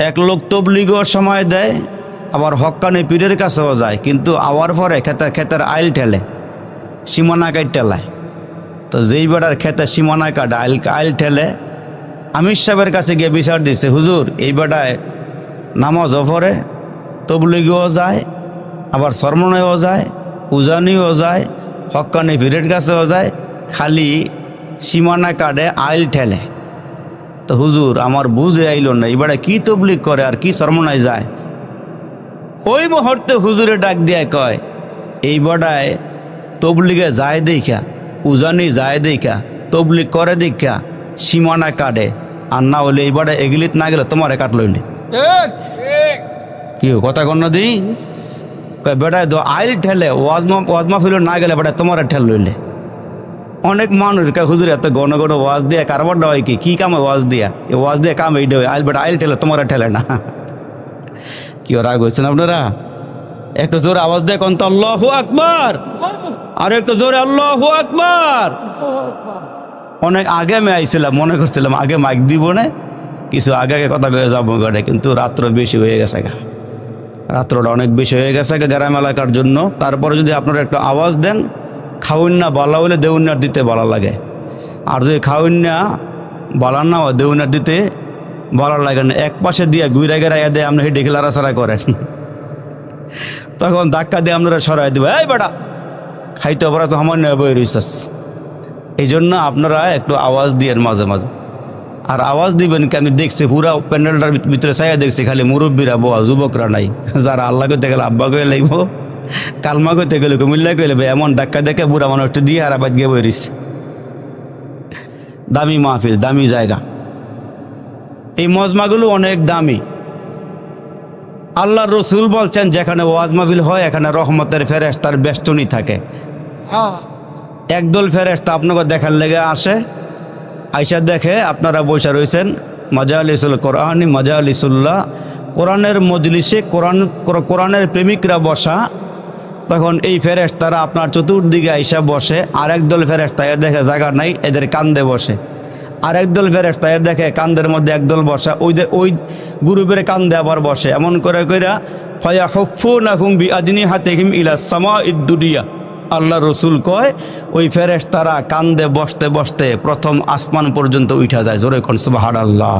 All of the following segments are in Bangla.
এক লোক তবলিগও সময় দেয়, আবার হক্কানি পীরের কাছেও যায়, কিন্তু আওয়ার পরে ক্ষেতের আইল ঠেলে, সীমানা কাট ঠেলায়। তো যেই বেড়ার ক্ষেতের সীমানা কাট আইল ঠেলে, আমির সাহেবের কাছে গিয়ে বিচার দিচ্ছে, হুজুর এই বেড়ায় নামাজও পড়ে, তবলিগও যায়, আবার সরমনেও যায়, উজানিও যায়, হক্কানি পীরের কাছেও যায়, খালি সীমানা কাটে আইল ঠেলে। তো হুজুর আমার বুঝে আইল না, এবারে কি তবলিগ করে আর কি সরমনায় যায়। ওই মুহূর্তে হুজুরে ডাক দিয়ে কয়, এই বড়ায় তবলিগে যায় দেখা, উজানি যায় দেখা, তবলিগ করে দেখা সীমানা কাটে, আর না হলে এই বড়ায় এগিলিত না গেলে তোমারে কাট লইলে কি কথা কন দিই। বেটায় আইল ঠেলে, ওয়াজমা ফিল না গেলে বেটায় তোমারে ঠেল লইলে। অনেক মানুষ হুজুর এত ঘন ঘন ওয়াজ দিয়ে কারবারটা হয় কি কামে ওয়াজ দিয়া, এই ওয়াজ দিয়ে কাম এইটা হয়, আইল বেটা আইল ঠেলে তোমারে ঠেলে না। কি রাগ হয়েছেন আপনারা? একটু জোরে আওয়াজ দিয়ে কোন তো আল্লাহু আকবার, আর একটু জোরে আল্লাহু আকবার। অনেক আগে আমি আইছিলাম, মনে করছিলাম আগে মাইক দিব না, কিছু আগে কথা কয়ে যাবো ঘরে, কিন্তু রাত্র বেশি হয়ে গেছে গা, রাত্রটা অনেক বেশি হয়ে গেছে গ্রাম এলাকার জন্য। তারপরে যদি আপনারা একটু আওয়াজ দেন, খাউন্না বালা হইলে দেউন্নার দিতে ভালো লাগে, আর যদি খাউন্না বালা না হয় দেউন্নার দিতে ভালো লাগে না। এক পাশে দিয়ে ঘুরে গেরাইয়া দেয়, আপনি হেঁটে লাড়াছাড়া করেন, তখন ধাক্কা দিয়ে আপনারা সরাই দেবে, এই বেটা খাইতে পারা তো আমার নেই বই রিসার্চ। এই জন্য আপনারা একটু আওয়াজ দিয়েন মাঝে মাঝে। আর আওয়াজ দিবেন কি, আমি দেখছি পুরা প্যান্ডেলটার ভিতরে চাইয়া দেখছি খালি মুরব্বীরা বয়া, যুবকরা নাই। যারা আল্লাহ কইতে গেলে আব্বা কয়ে লাগবো, কালমা কইতে গেলে কুমিল্লা কয়ে লাগবে, এমন ধাক্কা দেখে পুরা মানুষটা দিয়ে আর আবাদ গিয়ে বইরিস। দামি মাহফিল, দামি জায়গা, এই মজমাগুলো অনেক দামি। আল্লাহর রসুল বলছেন, যেখানে ওয়াজ মাহফিল হয় এখানে রহমতের ফেরেশতার বেষ্টনী থাকে। একদল ফেরেশতা আপনাকে দেখার লেগে আসে, আইসা দেখে আপনারা বসে রয়েছেন মাজালিসুল কোরআনি মাজালিসুল্লাহ, কোরআনের মজলিসে কোরআনের প্রেমিকরা বসা। তখন এই ফেরেশতারা আপনার চতুর্দিকে আইসা বসে। আরেক দল ফেরেশতা দেখে জায়গা নাই, এদের কান্দে বসে। আরেক দল ফেরেশতা দেখে কান্দের মধ্যে একদল বসা, ওই গ্রুপের কান্দে আবার বসে। এমন করে কইরা ফায়াহুফুনাহুম বিআজনিহাতিহিম ইলা সামাঈদ দুনিয়া। আল্লাহ রসুল কয়, ওই ফেরেশতারা কান্দে বসতে বসতে প্রথম আসমান পর্যন্ত উঠা যায়। জোরে কোন সুবহানাল্লাহ।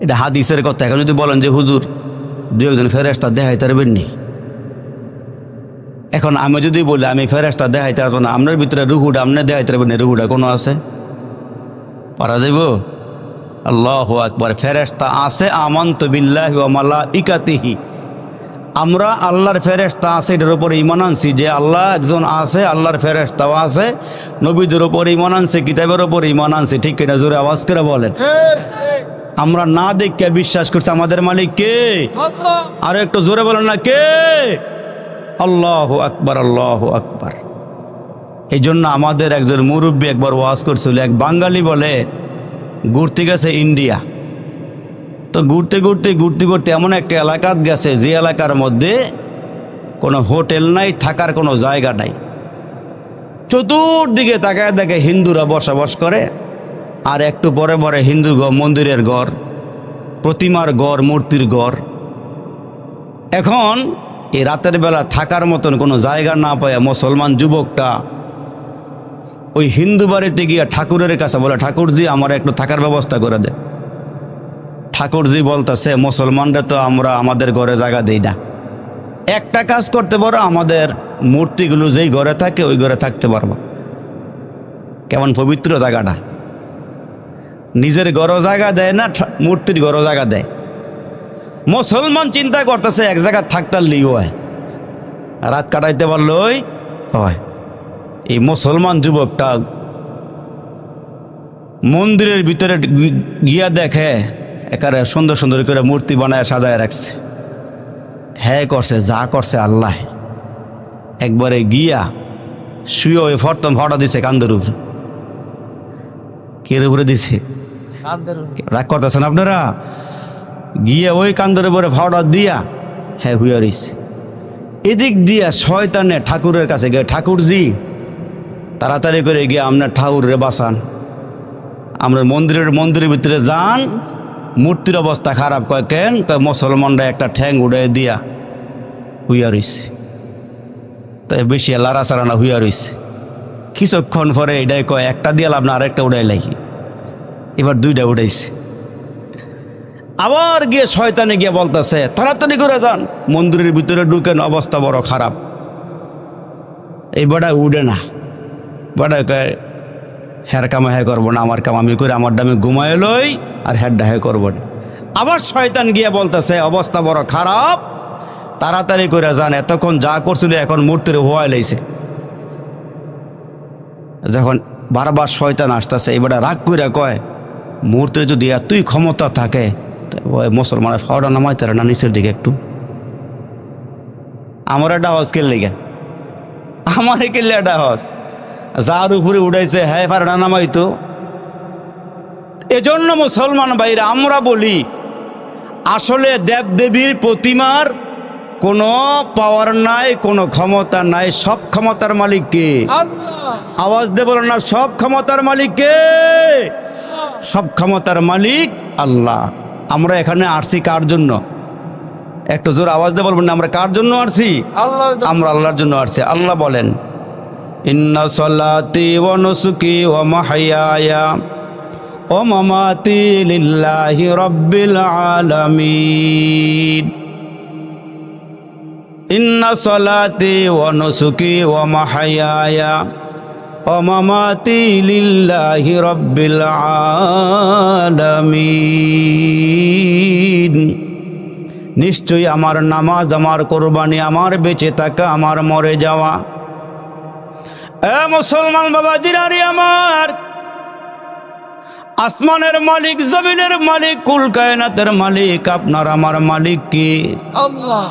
এটা হাদিসের কথা। এখন যদি বলেন যে হুজুর দুই একজন ফেরেশতা দেখাইতে পারবেন নি, এখন আমি যদি বলি আমি ফেরেশতা দেখাইতে পারবো না, আপনার ভিতরে রুহুটা আপনি দেখাইতে পারবেন, রুহুটা কোনো আছে? পারা যাইব? আল্লাহু আকবার। ফেরেশতা আছে, আমানতু বিল্লাহি ওয়া মালাইকাতিহি। আমরা আল্লাহর ফেরেশতা আছে এটার উপরে ঈমান আনছি যে আল্লাহ একজন আছে, আল্লাহর ফেরেশতাও আছে, নবীদের উপরে ঈমান আনছি, কিতাবের উপরে ঈমান আনছি। ঠিক কিনা? জোরে আওয়াজ করে বলেন। আমরা না দেখে বিশ্বাস করছি আমাদের মালিক কে? আর একটু জোরে বলেন না, কে? আল্লাহু আকবার, আল্লাহু আকবার। এই জন্য আমাদের একজন মুরব্বী একবার ওয়াজ করছিল, এক বাঙালি বলে ঘুরতে গেছে ইন্ডিয়া। তো ঘুরতে ঘুরতে এমন একটা এলাকাত গেছে যে এলাকার মধ্যে কোনো হোটেল নাই, থাকার কোনো জায়গা নাই। চতুর্দিকে তাকায় দেখে হিন্দুরা বসবাস করে, আর একটু পরে পরে হিন্দু মন্দিরের ঘর, প্রতিমার ঘর, মূর্তির ঘর। এখন এই রাতের বেলা থাকার মতন কোনো জায়গা না পায় মুসলমান যুবকটা ওই হিন্দু বাড়িতে গিয়ে ঠাকুরের কাছে বলে, ঠাকুরজি আমার একটু থাকার ব্যবস্থা করে দে। ঠাকুরজি বলতেছে, মুসলমানরা তো আমরা আমাদের ঘরে জায়গা দিই না, একটা কাজ করতে পারো, আমাদের মূর্তিগুলো যেই ঘরে থাকে ওই ঘরে থাকতে পারবো। কেমন পবিত্র জায়গাটা! নিজের ঘরও জায়গা দেয় না, মূর্তির ঘরও জায়গা দেয়। মুসলমান চিন্তা করতেছে এক জায়গা থাকতার লিগ হয়, রাত কাটাইতে পারলই হয়। এই মুসলমান যুবকটা মন্দিরের ভিতরে গিয়া দেখে একেবারে সুন্দর সুন্দর করে মূর্তি বানায় সাজায় রাখছে। হ্যাঁ করছে, যা করছে আল্লাহ। একবারে গিয়া শুয়ে ওই প্রথম ফটো দিছে কান্দের উপরে। কের উপরে দিছে? রাগ করতেছেন আপনারা? গিয়া ওই কান্দের উপরে ফটো দিয়া হ্যাঁ হুইয়া রইছে। এদিক দিয়া শয়তানে ঠাকুরের কাছে গিয়ে, ঠাকুরজি তাড়াতাড়ি করে গিয়ে আপনার ঠাকুরে বাঁচান, আমরা মন্দিরের ভিতরে যান, মূর্তির অবস্থা খারাপ। কয় কেন? কয় মুসলমানরা একটা ঠ্যাং উড়ে দিয়া হুইয়া রইছে, তাই বেশি লাড়াচাড়া না হুইয়া রইছে। কিছুক্ষণ পরে এটাই কয় একটা দিয়ে লাভ না, আরেকটা উড়াই লাগি। এবার দুইটা উড়াইছে। আবার গিয়ে শয়তানে গিয়ে বলতেছে তাড়াতাড়ি করে যান, মন্দিরের ভিতরে ঢুকেন, অবস্থা বড় খারাপ। এই বেটা উড়ে না, বেটা কয় হ্যার কামা হ্যাঁ করবো না, আমার কাম আমি করে, আমার দামে ঘুমায় লই, আর হ্যারডা হ্যাঁ করবো না। আবার শয়তান গিয়ে বলতেছে অবস্থা বড় খারাপ, তাড়াতাড়ি করে যান, এতক্ষণ যা করছিল এখন মূর্তির হওয়াই লাইছে। যখন বারবার শয়তান আসতেছে, এবার রাগ করে কয় মূর্তির যদি এতই ক্ষমতা থাকে মুসলমানের ফাওড়া নামাইতে না নিচের দিকে একটু, আমার একটা হজ কেলে লেগে, আমার কেলে একটা হজ, যার উপরে উঠাইছে হ্যাঁ ফাড়া নামাইতো। এজন্য মুসলমান ভাইরা আমরা বলি আসলে দেবদেবীর প্রতিমার কোনো পাওয়ার নাই, কোনো ক্ষমতা নাই, সব ক্ষমতার মালিক কে? আওয়াজ দিয়ে বলেন না, সব ক্ষমতার মালিক কে? সব ক্ষমতার মালিক আল্লাহ। আমরা এখানে আসছি কার জন্য? একটু জোর আওয়াজ দিয়ে বলবেন না, আমরা কার জন্য আসছি? আমরা আল্লাহর জন্য আসছি। আল্লাহ বলেন ইন্না সলাতি ওয়া নুসুকি ওয়া মাহইয়ায়া ওয়া মামাতি লিল্লাহি রাব্বিল আলামিন। ইন্না সলাতি ওয়া নুসুকি ওয়া মাহইয়ায়া ওয়া মামাতি লিল্লাহি রাব্বিল আলামিন। নিশ্চয়ই আমার নামাজ, আমার কোরবানি, আমার বেঁচে থাকা, আমার মরে যাওয়া। এ মুসলমান বাবাজিরা রে আমার, আসমানের মালিক, জমিনের মালিক, কুল কায়নাতের মালিক আপনার আমার মালিক কি? আল্লাহ।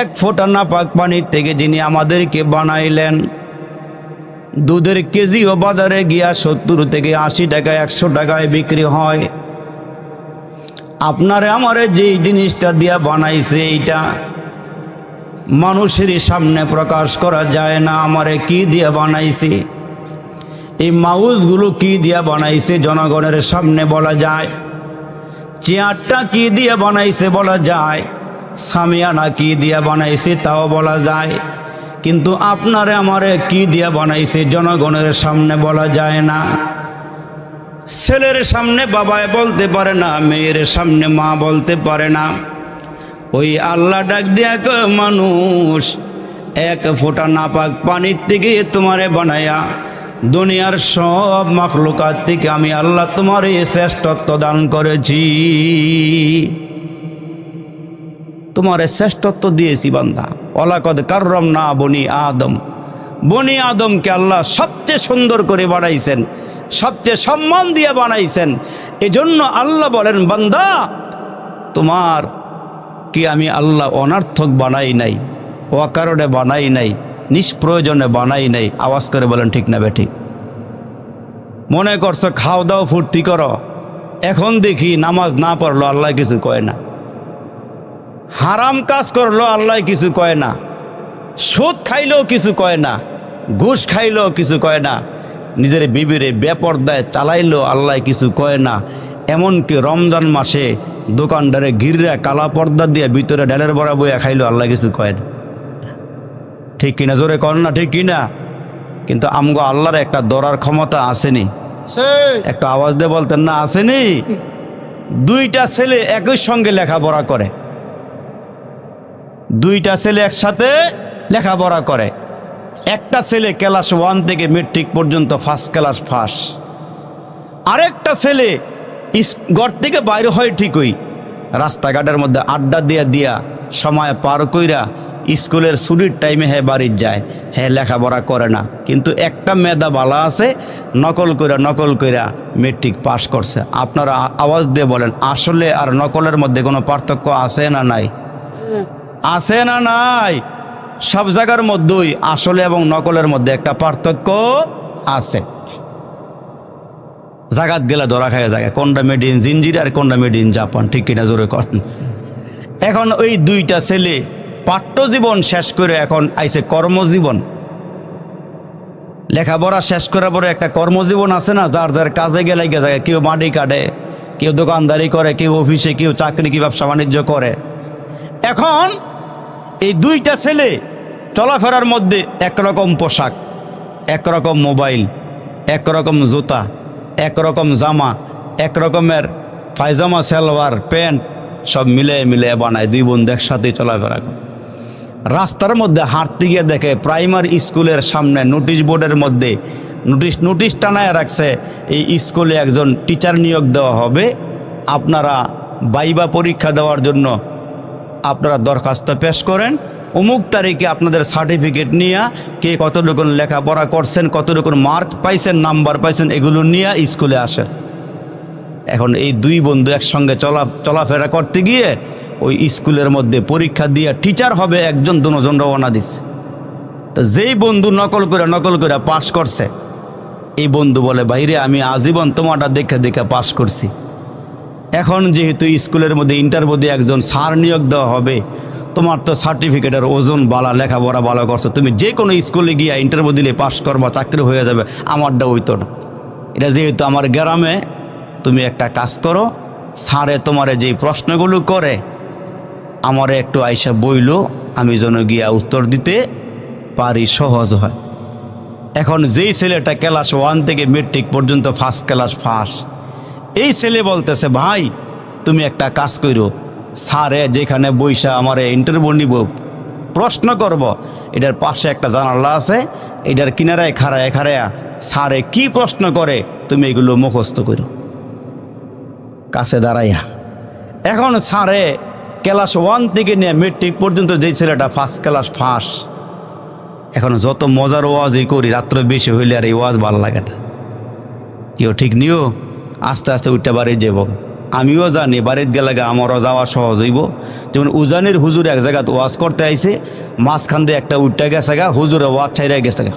এক ফোঁটা নাপাক পানির থেকে যিনি আমাদেরকে বানাইলেন, দুধের কেজিও বাজারে গিয়া 70 থেকে 80 টাকা 100 টাকায় বিক্রি হয়। আপনারে আমারে যেই জিনিসটা দিয়া বানাইছে এইটা মানুষের সামনে প্রকাশ করা যায় না। আমারে কি দিয়া বানাইছে, এই মাউসগুলো কি দিয়া বানাইছে জনগণের সামনে বলা যায়, চেয়ারটা কি দিয়া বানাইছে বলা যায়, সামিয়ানা কি দিয়া বানাইছে তাও বলা যায়, কিন্তু আপনারে আমারে কি দিয়া বানাইছে জনগণের সামনে বলা যায় না। ছেলের সামনে বাবায় বলতে পারে না, মেয়ের সামনে মা বলতে পারে না। ওই আল্লাহ ডাক দিয়া কয় মানুষ, এক ফোঁটা নাপাক পানির থেকে তোমারে বানায়া দুনিয়ার সব মাখলুকাত থেকে আমি আল্লাহ তোমার এই শ্রেষ্ঠত্ব দান করেছি, তোমারে শ্রেষ্ঠত্ব দিয়েছি বান্দা। ওয়ালাকাদ কাররামনা বনি আদম, বনি আদমকে আল্লাহ সবচেয়ে সুন্দর করে বানাইছেন, সবচেয়ে সম্মান দিয়ে বানাইছেন। এজন্য আল্লাহ বলেন বান্দা তোমার কি আমি আল্লাহ অনার্থক বানাই নাই, অকারণে বানাই নাই, নিষ্প্রয়োজনে বানাই নাই। আওয়াজ করে বলেন ঠিক না বেঠিক? মনে করছো খাও দাও ফুর্তি করো, এখন দেখি নামাজ না পড়লো আল্লাহ কিছু কয় না, হারাম কাজ করলো আল্লাহ কিছু কয় না, সুদ খাইলেও কিছু কয় না, ঘুষ খাইলেও কিছু কয় না, নিজের বিবিরে বেপরদায় চালাইলেও আল্লাহ কিছু কয় না। এমনকি রমজান মাসে দোকানদারে গিররা কালা পর্দা দিয়ে ভিতরে ডালের বড়া বইয়া খাইলেও আল্লাহ কিছু কয় না। ঠিক কিনা? জোরে কর না ঠিক কিনা? কিন্তু আমগো আল্লাহর একটা ধরার ক্ষমতা আসেনি? একটা আওয়াজ দিয়ে বলতেন না আসেনি? দুইটা ছেলে একই সঙ্গে লেখাপড়া করে, দুইটা ছেলে একসাথে লেখাপড়া করে। একটা ছেলে ক্লাস 1 থেকে মেট্রিক পর্যন্ত ফার্স্ট ক্লাস ফার্স্ট, আরেকটা ছেলে ঘর থেকে বাইরে হয় ঠিকই, রাস্তাঘাটের মধ্যে আড্ডা দিয়া দিয়া সময় পার কইরা স্কুলের ছুটির টাইমে হ্যাঁ বাড়ির যায়, হ্যাঁ লেখাপড়া করে না। কিন্তু একটা মেধা বালা আছে, নকল কইরা মেট্রিক পাস করছে। আপনারা আওয়াজ দিয়ে বলেন আসলে আর নকলের মধ্যে কোনো পার্থক্য আছে না নাই? আছে না নাই? সব জায়গার মধ্যেই আসলে এবং নকলের মধ্যে একটা পার্থক্য আছে। জাগাত গেলে ধরা খায় জায়গা কোনটা মেড ইন জিঞ্জির আর কোনটা মেড ইন জাপান, ঠিক কিনা জোরে করেন? এখন ওই দুইটা ছেলে পাঠ্য জীবন শেষ করে এখন আইছে কর্মজীবন। লেখাপড়া শেষ করার পরে একটা কর্মজীবন আছে না, যার যার কাজে গেলে যায়, কেউ মাটি কাটে, কেউ দোকানদারি করে, কেউ অফিসে, কেউ চাকরি, কি ব্যবসা বাণিজ্য করে। এখন এই দুইটা ছেলে চলাফেরার মধ্যে একরকম পোশাক, একরকম মোবাইল, একরকম জুতা, একরকম জামা, একরকমের পায়জামা, সালোয়ার, প্যান্ট সব মিলে বানায়। দুই বন্ধু একসাথে চলাফেরা করে। রাস্তার মধ্যে হাঁটতে গিয়ে দেখে প্রাইমারি স্কুলের সামনে নোটিশ বোর্ডের মধ্যে নোটিশ টানায় রাখছে, এই স্কুলে একজন টিচার নিয়োগ দেওয়া হবে, আপনারা ভাইবা পরীক্ষা দেওয়ার জন্য আপনারা দরখাস্ত পেশ করেন, অমুক তারিখে আপনাদের সার্টিফিকেট নিয়ে কে কতটুকু লেখাপড়া করছেন, কতটুকু মার্ক পাইছেন, নাম্বার পাইছেন, এগুলো নিয়ে স্কুলে আসেন। এখন এই দুই বন্ধু একসঙ্গে চলাফেরা করতে গিয়ে ওই স্কুলের মধ্যে পরীক্ষা দিয়ে টিচার হবে একজন, দুজন রওনা দিচ্ছে। তো যেই বন্ধু নকল করে পাশ করছে, এই বন্ধু বলে, ভাইরে আমি আজীবন তোমারটা দেখে পাশ করছি, এখন যেহেতু স্কুলের মধ্যে ইন্টারভিউ দিয়ে একজন স্যার নিয়োগ দেওয়া হবে, তোমার তো সার্টিফিকেটের ওজন বালা, লেখাপড়া ভালো করছো, তুমি যে কোনো স্কুলে গিয়ে ইন্টারভিউ দিলে পাশ করবা, চাকরি হয়ে যাবে, আমারটা হইতো না। এটা যেহেতু আমার গ্রামে, তুমি একটা কাজ করো, স্যারে তোমারে যেই প্রশ্নগুলো করে আমারে একটু আইসা বইলো, আমি যেন গিয়া উত্তর দিতে পারি, সহজ হয়। এখন যেই ছেলেটা ক্লাস 1 থেকে মেট্রিক পর্যন্ত ফার্স্ট ক্লাস ফার্স্ট, এই ছেলে বলতেছে, ভাই তুমি একটা কাজ করো, স্যারে যেখানে বইসা আমারে ইন্টারভিউ নিব, প্রশ্ন করব, এটার পাশে একটা জানালা আছে, এটার কিনারায় খাড়ায়া স্যারে কি প্রশ্ন করে তুমি এগুলো মুখস্থ করো কাছে দাঁড়াইয়া। এখন স্যারে ক্লাস 1 থেকে নিয়ে মেট্রিক পর্যন্ত যেই ছেলেটা ফার্স্ট ক্লাস ফার্স্ট, এখন যত মজার ওয়াজই করি, রাত্রে বেশি হইলে আর এই ওয়াজ ভালো লাগে না, কেউ ঠিক নিও, আস্তে আস্তে উঠতে বাড়ি যাব। আমিও জানি বাড়িতে গেলে আমারও যাওয়া সহজ হইব। যেমন উজানির হুজুর এক জায়গায় ওয়াজ করতে আইছে, মাঝখান দিয়ে একটা উঠতে গেছে গা, হুজুরে ওয়াজ ছাইরা গেছে গা,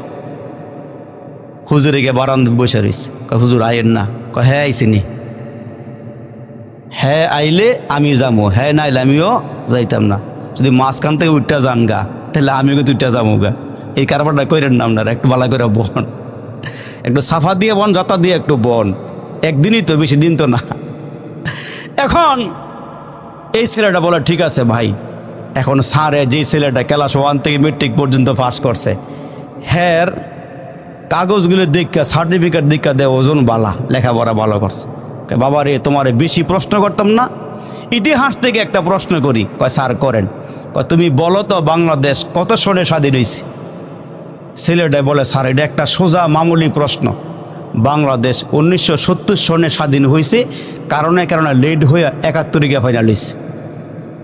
হুজুরে গিয়ে বারান্দায় বসে রয়েছে, হুজুর আইয়েন না, হ্যাঁ আইসিনি, হ্যাঁ আইলে আমি যাবো, হ্যাঁ না আইলে আমিও যাইতাম না, যদি মাঝখান থেকে উঠতে যান গা তাহলে আমিও কিন্তু উঠতে যাবো গা। এই কারবারটা করেন না আপনারা, একটু ভালো করে বন, একটু সাফা দিয়ে বন, যাতা দিয়ে একটু বন, একদিনই তো, বেশি দিন তো না। এখন এই ছেলেটা বলে, ঠিক আছে ভাই। এখন স্যারে যেই ছেলেটা ক্লাস 1 থেকে মেট্রিক পর্যন্ত পাস করছে, হ্যাঁ কাগজগুলো দেখা, সার্টিফিকেট দেখা দেয় ওজন বালা, লেখাপড়া ভালো করছে। বাবা রে, তোমারে বেশি প্রশ্ন করতাম না, ইতিহাস থেকে একটা প্রশ্ন করি। কয় স্যার করেন। কয় তুমি বলো তো বাংলাদেশ কত সনে স্বাধীন হয়েছে? ছেলেটা বলে, স্যার এটা একটা সোজা মামুলি প্রশ্ন, বাংলাদেশ 1970 সনে স্বাধীন হয়েছে, কারণে লেট হয়ে 71 গিয়ে ফাইনাল হয়েছে।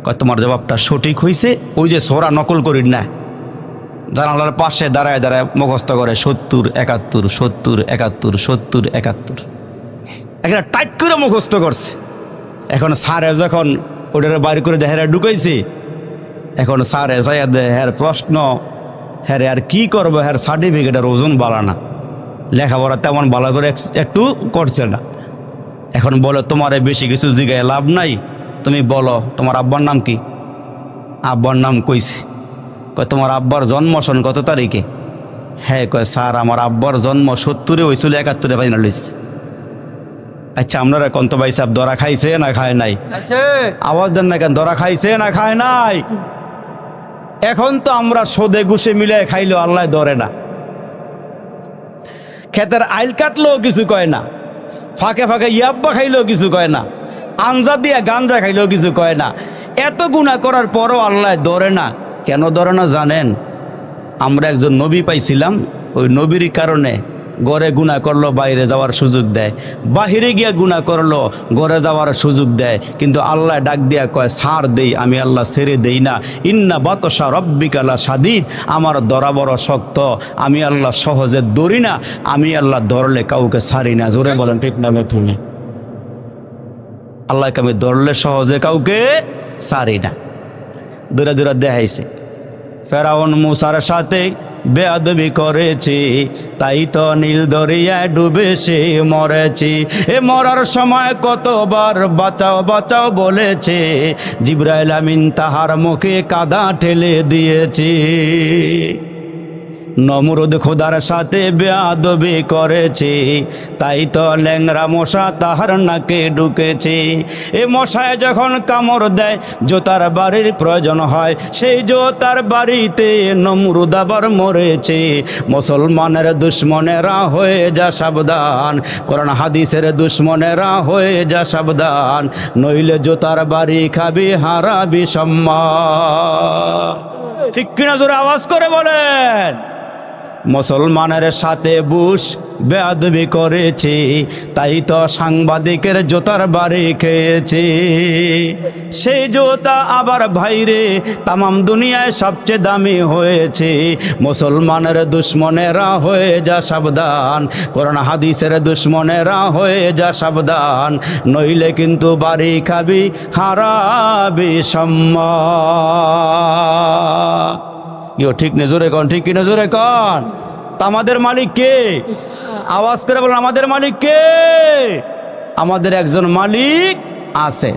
কয় তোমার জবাবটা সঠিক হয়েছে, ওই যে সোরা নকল করি না, জানালার পাশে দাঁড়ায় মুখস্থ করে 70 71 70 71 70 71, একটা টাইট করে মুখস্থ করছে। এখন স্যারে যখন ওটারে বাইর করে দেখে ঢুকাইছে, এখন স্যারে যাইয়া দে হ্যার প্রশ্ন, হ্যাঁ আর কি করবো, হ্যার সার্টিফিকেটের ওজন বাড়া না, লেখাপড়া তেমন ভালো করে একটু করছে না। এখন বলো, তোমার বেশি কিছু জিগায় লাভ নাই, তুমি বলো তোমার আব্বার নাম কি? আব্বার নাম কইছে। কয় তোমার আব্বার জন্ম সন কত তারিখে? হ্যাঁ। কয় স্যার আমার আব্বার জন্ম 70-এ হয়েছিল, 71-এ ফাইনাল হয়েছে। আচ্ছা আপনারা কন্ত ভাই সাহেব ধরা খাইছে না খায় নাই? আওয়াজ দেন না কেন, ধরা খাইছে না খায় নাই? এখন তো আমরা সোদে ঘুষে মিলে খাইলেও আল্লাহ ধরে না, ক্ষেতের আইল কাটলেও কিছু কয় না, ফাঁকে ফাঁকে ইয়াব্বা খাইলেও কিছু কয় না, আঞ্জা দিয়া গাঞ্জা খাইলেও কিছু কয় না। এত গুনাহ করার পরও আল্লাহ ধরে না। কেন ধরে না জানেন? আমরা একজন নবী পাইছিলাম, ওই নবীর কারণে ঘরে গুনাহ করলো বাইরে যাওয়ার সুযোগ দেয়, বাহিরে গিয়া গুনাহ করলো ঘরে যাওয়ার সুযোগ দেয়। কিন্তু আল্লাহ ডাক দিয়া কয়, ছাড় দেই, আমি আল্লাহ ছেড়ে দেই না। ইন্না বাতশা রব্বিকা লাশাদীদ, আমার ধরা বড় শক্ত, আমি আল্লাহ সহজে ধরি না, আমি আল্লাহ ধরলে কাউকে ছাড়ি না। জোরে বলেন ঠিক না বেঠিক? আল্লাহকে আমি ধরলে সহজে কাউকে ছাড়ি না। দূরে দূরে দেখাইছে ফেরাউন মুসার সাথে বেয়াদবি করেছি, তাই তো নীল দরিয়ায় ডুবে সে মরেছি। এ মরার সময় কতবার বাঁচাও বাঁচাও বলেছে, জিবরাইল আমিন তাহার মুখে কাদা ঠেলে দিয়েছি। নমরুদ খোদার সাথে বেয়াদবি করেছে, তাই তো ল্যাংরা মশা তাহার নাকে ঢুকেছে। এ মশায় যখন কামড় দেয় জোতার বাড়ির প্রয়োজন হয়, সেই জোতার বাড়িতে নমরুদ আবার মরেছে। মুসলমানের দুশ্মনেরা হয়ে যা সাবধান, কোরআন হাদিসের দুশ্মনেরা হয়ে যা সাবধান, নইলে জোতার বাড়ি খাবি হারাবি সম্মান। ঠিক কিনা জোরে আওয়াজ করে বলেন। মুসলমানের সাথে বুশ বেয়াদবি করেছে, তাই তো সাংবাদিকের জোতার বাড়ি খেয়েছে। সেই জোতা আবার ভাইরে তামাম দুনিয়ায় সবচেয়ে দামি হয়েছে। মুসলমানের দুশ্মনেরা হয়ে যা সাবধান, কোরআন হাদিসের দুশ্মনেরা হয়ে যা সাবধান, নইলে কিন্তু বাড়ি খাবি হারাবি সম্মান। ঠিক নজরে কন, ঠিক কি নজরে কন। তা আমাদের মালিক কে? আওয়াজ করে বলেন, আমাদের মালিক কে? আমাদের একজন মালিক আছে।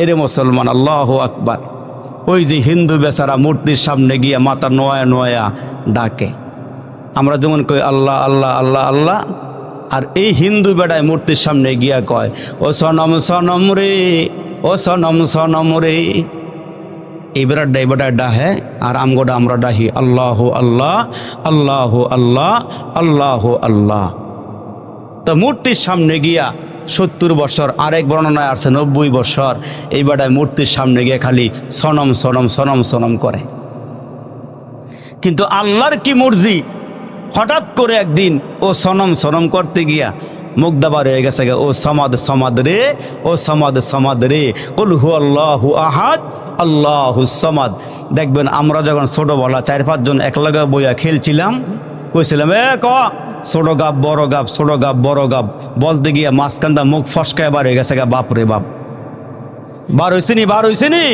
এরে মুসলমান, আল্লাহু আকবার। ওই যে হিন্দু বেচারা মূর্তির সামনে গিয়ে মাথা নোয়া নোয়া ডাকে, আমরা যেমন কই আল্লাহ আল্লাহ আল্লাহ আল্লাহ, আর এই হিন্দু বেড়ায় মূর্তির সামনে গিয়া কয় ও সনম সনম রে, ও সনম সনম রে। এবার ডাইবাটা ডাহে আর আমগোটা আমরা ডাহি আল্লাহ আল্লাহ আল্লাহ আল্লাহ আল্লাহ আল্লাহ। তো মূর্তির সামনে গিয়া 70 বছর, আরেক বর্ণনায় আসছে 90 বছর, এই বেটায় মূর্তির সামনে গিয়ে খালি সনম সনম সনম সনম করে। কিন্তু আল্লাহর কি মর্জি, হঠাৎ করে একদিন ও সনম সনম করতে গিয়া মুগ্ধাবার হয়ে গেছে, ও সমাদ সমাদ রে, ও সমাদ সমাদ রে, কুল হু আল্লাহু আহাদ আল্লাহু সমাদ। দেখবেন আমরা যখন ছোটবেলা 4-5 জন একলগে বইয়া খেলছিলাম, কইছিলাম এ ক ছোট গাব বড় গাব, ছোট গাব বড় গাব, বলতে গিয়ে মাঝখানটা মুখ ফসকায় বার হয়ে গেছে গা। বাপ রে বাপ, বার হয়েছে নি, বার হয়েছে নি,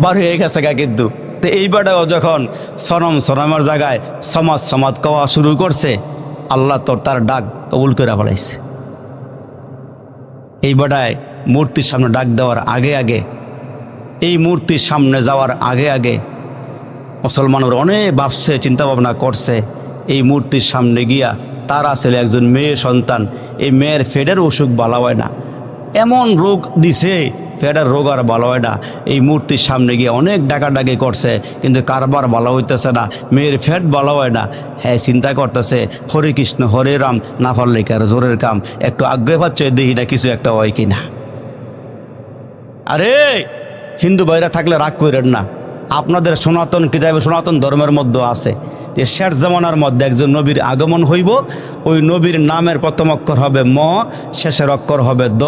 বার হয়ে গেছে গা। কিন্তু তো এইবারও যখন সনম সনমের জায়গায় সমাজ সমাজ কওয়া শুরু করছে, আল্লাহ তোর তার ডাক কবুল করে ফেলাইছে। এই বেটায় মূর্তির সামনে ডাক দেওয়ার আগে আগে, এই মূর্তির সামনে যাওয়ার আগে আগে মুসলমানরা অনেক ভাবছে, চিন্তা ভাবনা করছে। এই মূর্তির সামনে গিয়া তারা ছেলে একজন মেয়ে সন্তান, এই মেয়ের ফেডের অসুখ ভালো হয় না, এমন রোগ দিছে ফেডার রোগ আর ভালো হয় না। এই মূর্তির সামনে গিয়ে অনেক ডাকাডাকি করছে, কিন্তু কারবার ভালো হইতেছে না, মেয়ের ফেট ভালো হয় না। হ্যাঁ, চিন্তা করতেছে হরে কৃষ্ণ হরে রাম, না পারলে কার জোরের কাম, একটু আগ্রহ পাচ্ছে দেখি না কিছু একটা হয় কিনা। আরে হিন্দু ভাইরা থাকলে রাগ করেন না, আপনাদের সনাতন কিতাবে সনাতন ধর্মের মধ্যে আছে যে শেষ জামানার মধ্যে একজন নবীর আগমন হইব। ওই নবীর নামের প্রথম অক্ষর হবে ম, শেষের অক্ষর হবে দ,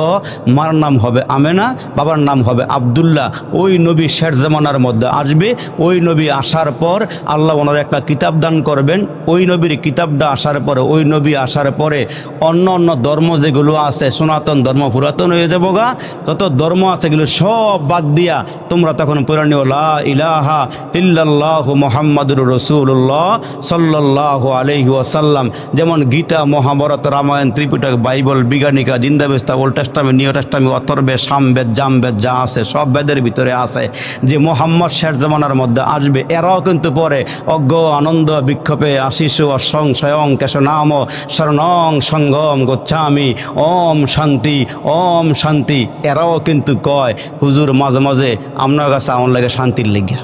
মার নাম হবে আমেনা, বাবার নাম হবে আবদুল্লাহ। ওই নবী শেষ জামানার মধ্যে আসবে। ওই নবী আসার পর আল্লাহ ওনার একটা কিতাব দান করবেন। ওই নবীর কিতাবটা আসার পরে, ওই নবী আসার পরে অন্য অন্য ধর্ম যেগুলো আছে, সনাতন ধর্ম পুরাতন হয়ে যাবো গা। যত ধর্ম আছে এগুলো সব বাদ দিয়া তোমরা তখন পুরানিও লা ইলাহা ইল্লাল্লাহু মুহাম্মাদুর রাসূলুল্লাহ সাল্লাল্লাহু আলাইহি ওয়াসাল্লাম। যেমন গীতা, মহাভারত, রামায়ণ, ত্রিপিটক, বাইবেল, বিজ্ঞানিকা, জিন্দাবেস্তা, ওল্ড টেস্টামেন্ট, নিউ টেস্টামেন্ট, অথর্বে, সামবেদ, জামবেদ যা আছে সব বেদের ভিতরে আছে যে মোহাম্মদ শেষ জামানার মধ্যে আসবে। এরাও কিন্তু পরে অজ্ঞ আনন্দ বিক্ষোভে আশিস সংশয়ং কেশনাম শরণং সঙ্গম গচ্ছামি ওম শান্তি ওম শান্তি। এরাও কিন্তু কয় হুজুর মাঝে মাঝে আপনার কাছে আমার লাগে শান্তির লেগা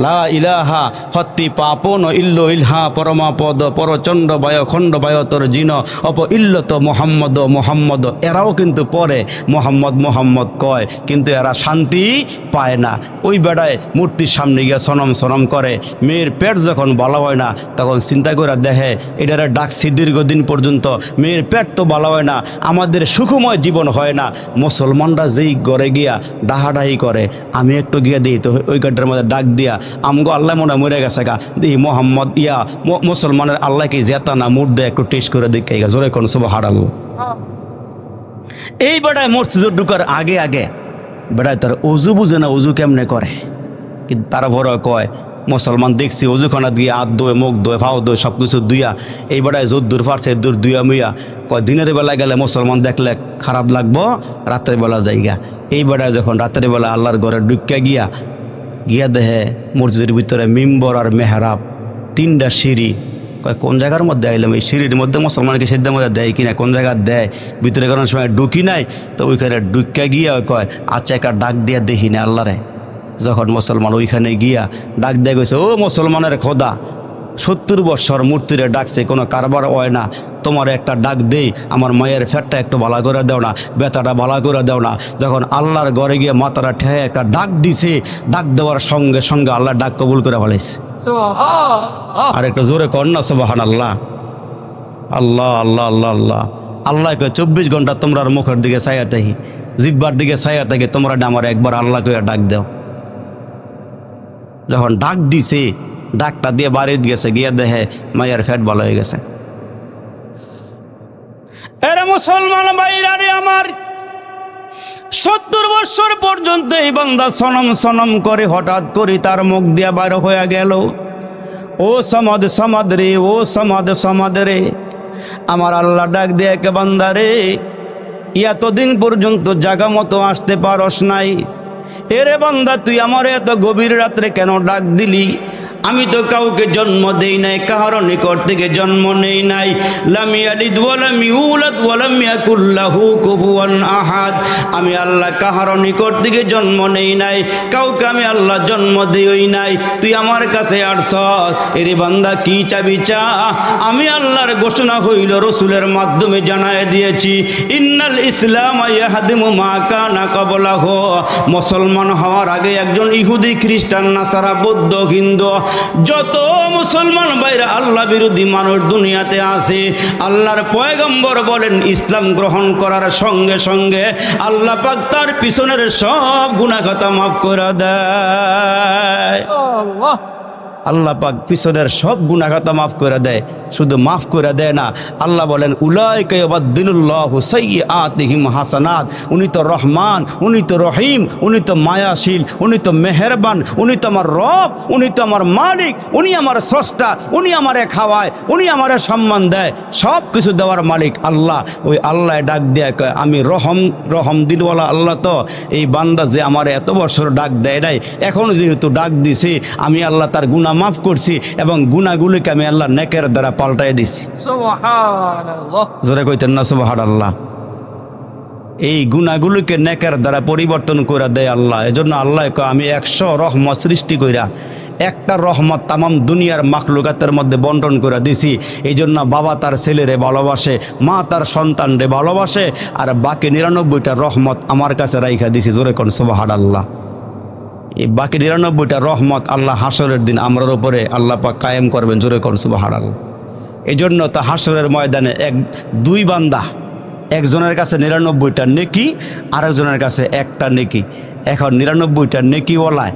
লা ইলাহা হত্তি পাপন ইল্লো ইলহা পরমা পদ পরচণ্ড বায় খণ্ড বায়তর জিন অপ ইল্লত মোহাম্মদ মোহাম্মদ। এরাও কিন্তু পরে মোহাম্মদ মোহাম্মদ কয়, কিন্তু এরা শান্তি পায় না। ওই বেড়ায় মূর্তির সামনে গিয়ে সনম সনম করে। মেয়ের পেট যখন ভালো হয় না তখন চিন্তা করে দেখে এটারে ডাকছি দীর্ঘদিন পর্যন্ত, মেয়ের পেট তো ভালো হয় না, আমাদের সুখময় জীবন হয় না। মুসলমানরা যেই ঘরে গিয়া ডাহাডাহি করে, আমি একটু গিয়া দিই তো ওই গাড়িটার মধ্যে ডাক দিয়া আমগো আল্লাহ মনে মরে গেছে গা, দিই মোহাম্মদ ইয়া মুসলমানের আল্লাহকে জেতা না মুর্দে একটু টেস্ট করে দেখে গা, জোরে কোন সব হারালো। এই বেড়ায় মসজিদে ঢুকার আগে আগে বেড়ায় তার অজু বুঝে না, অজু কেমনে করে। কিন্তু তারপরে কয় মুসলমান দেখছি অজুখানা দিয়ে হাত ধোয়, মুখ ধোয়, ফাও ধোয়, সব কিছু দুইয়া এই বেড়ায় জোর দূর ফারছে দূর দুইয়া মুইয়া। কয় দিনের বেলা গেলে মুসলমান দেখলে খারাপ লাগবো, রাতের বেলা যাইগা। এই বেড়ায় যখন রাতের বেলা আল্লাহর ঘরে ঢুকিয়া গিয়া গিয়া দেহে মসজিদের ভিতরে মিম্বর আর মেহরাব, 3টা সিঁড়ি। কয় কোন জায়গার মধ্যে আইলাম, এই সিঁড়ির মধ্যে মুসলমানকে সিদ্ধের মধ্যে দেয় কিনা, কোন জায়গা দেয়, ভিতরে কোনো সময় ঢুকি নাই। তো ওইখানে ঢুকা গিয়া কয় আচ্ছা একটা ডাক দিয়া দেখি না আল্লাহরে। যখন মুসলমান ওইখানে গিয়া ডাক দিয়ে গেছে, ও মুসলমানের খোদা, 70 বছর মূর্তিরে ডাকছে, কোনো কারবার হয় না, তোমার একটা ডাক দেই, আমার মায়ের ফ্যাটটা একটু ভালো করে দাও না, ব্যথাটা ভালো করে দাও না। যখন আল্লাহর ঘরে গিয়ে মাথাটা ঠেয়ে একটা ডাক দিছে, ডাক দেওয়ার সঙ্গে সঙ্গে আল্লাহ ডাক কবুল করে ফেলাইছে। আর একটা জোরে কর না সুবহানাল্লাহ। আল্লাহ আল্লাহ আল্লাহ আল্লাহ আল্লাহ কয় 24 ঘন্টা তোমরা মুখের দিকে ছায়া থাকি, জিব্বার দিকে ছায়া থাকি, তোমরা আমার একবার আল্লাহ কইয়া ডাক দাও। যখন ডাক দিছে, ডাকটা দিয়ে বাড়িতে গেছে, গিয়ে দেখে মায়ের ফ্যাট ভালো হয়ে গেছে। এরা মুসলমান ভাইরা রে আমার, 70 বছর পর্যন্ত এই বান্দা সনম সনম করে হঠাৎ করে তার মুখ দিয়া বার হয়ে গেল, ও সমাদ সমাদ রে, ও সমাদ সমাদ রে। আমার আল্লাহ ডাক দিয়ে কে বান্দা রে, এতদিন পর্যন্ত জাগা মতো আসতে পারস নাই, এরে বান্দা তুই আমার এত গভীর রাত্রে কেন ডাক দিলি? আমি তো কাউকে জন্ম দেই নাই, কারো নিকট থেকে জন্ম নেই নাই। লাম ইয়ালিদ ওয়া লাম ইউলাদ ওয়া লাম ইয়াকুল লাহু কুফুয়ান আহাদ। আমি আল্লাহ কারো নিকট থেকে জন্ম নেই নাই, কাউকে আমি আল্লাহ জন্ম দেই নাই। তুই আমার কাছে আসছস, এরে বান্দা কি চাবি চা। আমি আল্লাহর ঘোষণা হইল রসুলের মাধ্যমে জানায় দিয়েছি, ইন্নাল ইসলাম ইয়াহদিমু মা কানা ক্বাবলাহু। মুসলমান হওয়ার আগে একজন ইহুদি, খ্রিস্টান, নাসারা, বৌদ্ধ, হিন্দু, যত মুসলমান ভাইরা আল্লাহ বিরোধী মানুষ দুনিয়াতে আছে, আল্লাহর পয়গম্বর বলেন ইসলাম গ্রহণ করার সঙ্গে সঙ্গে আল্লাহ পাক তার পিছনের সব গুনাহ খাতা মাফ করে দেয়। আল্লাহ পাক পিছনের সব গুনাহ খাতা মাফ করে দেয়। শুধু মাফ করে দেয় না, আল্লাহ বলেন উলাইকা ইউবাদদিলুল্লাহু সাইয়্যাতিহিম হাসানাত। উনি তো রহমান, উনি তো রহিম, উনি তো মায়াশীল, উনি তো মেহেরবান, উনি তো আমার রব, উনি তো আমার মালিক, উনি আমার স্রষ্টা, উনি আমারে খাওয়ায়, উনি আমারে সম্মান দেয়, সব কিছু দেওয়ার মালিক আল্লাহ। ওই আল্লাহ ডাক দেয় কয় আমি রহম দিলওয়ালা আল্লাহ। তো এই বান্দা যে আমার এত বছর ডাক দেয় নাই, এখন যেহেতু ডাক দিছি, আমি আল্লাহ তার গুনাহ মাফ করছি এবং গুনাহগুলিকে আমি আল্লাহ নেকের দ্বারা পাল্টাই দিছি। সুবহানাল্লাহ, জোরে কইতেন না সুবহানাল্লাহ। এই গুনাহগুলিকে নেকের দ্বারা পরিবর্তন করে দেয় আল্লাহ। এজন্য আল্লাহ কয় আমি 100 রহমত সৃষ্টি কইরা একটা রহমত তামাম দুনিয়ার মাখলুকাতের মধ্যে বন্টন করে দিছি। এই জন্য বাবা তার ছেলেরে ভালোবাসে, মা তার সন্তানরে ভালোবাসে, আর বাকি 99টা রহমত আমার কাছে রাইখা দিছি। জোরে কোন সুবহানাল্লাহ। এই বাকি 99টা রহমত আল্লাহ হাসরের দিন আমরার উপরে আল্লাহ পাক কায়েম করবেন। জোরে কোন সুবহানাল্লাহ। এই জন্য তা হাসরের ময়দানে দুই বান্দা, একজনের কাছে 99টা নেকি, আরেকজনের কাছে একটা নেকি। এখন 99টা নেকিওয়ালায়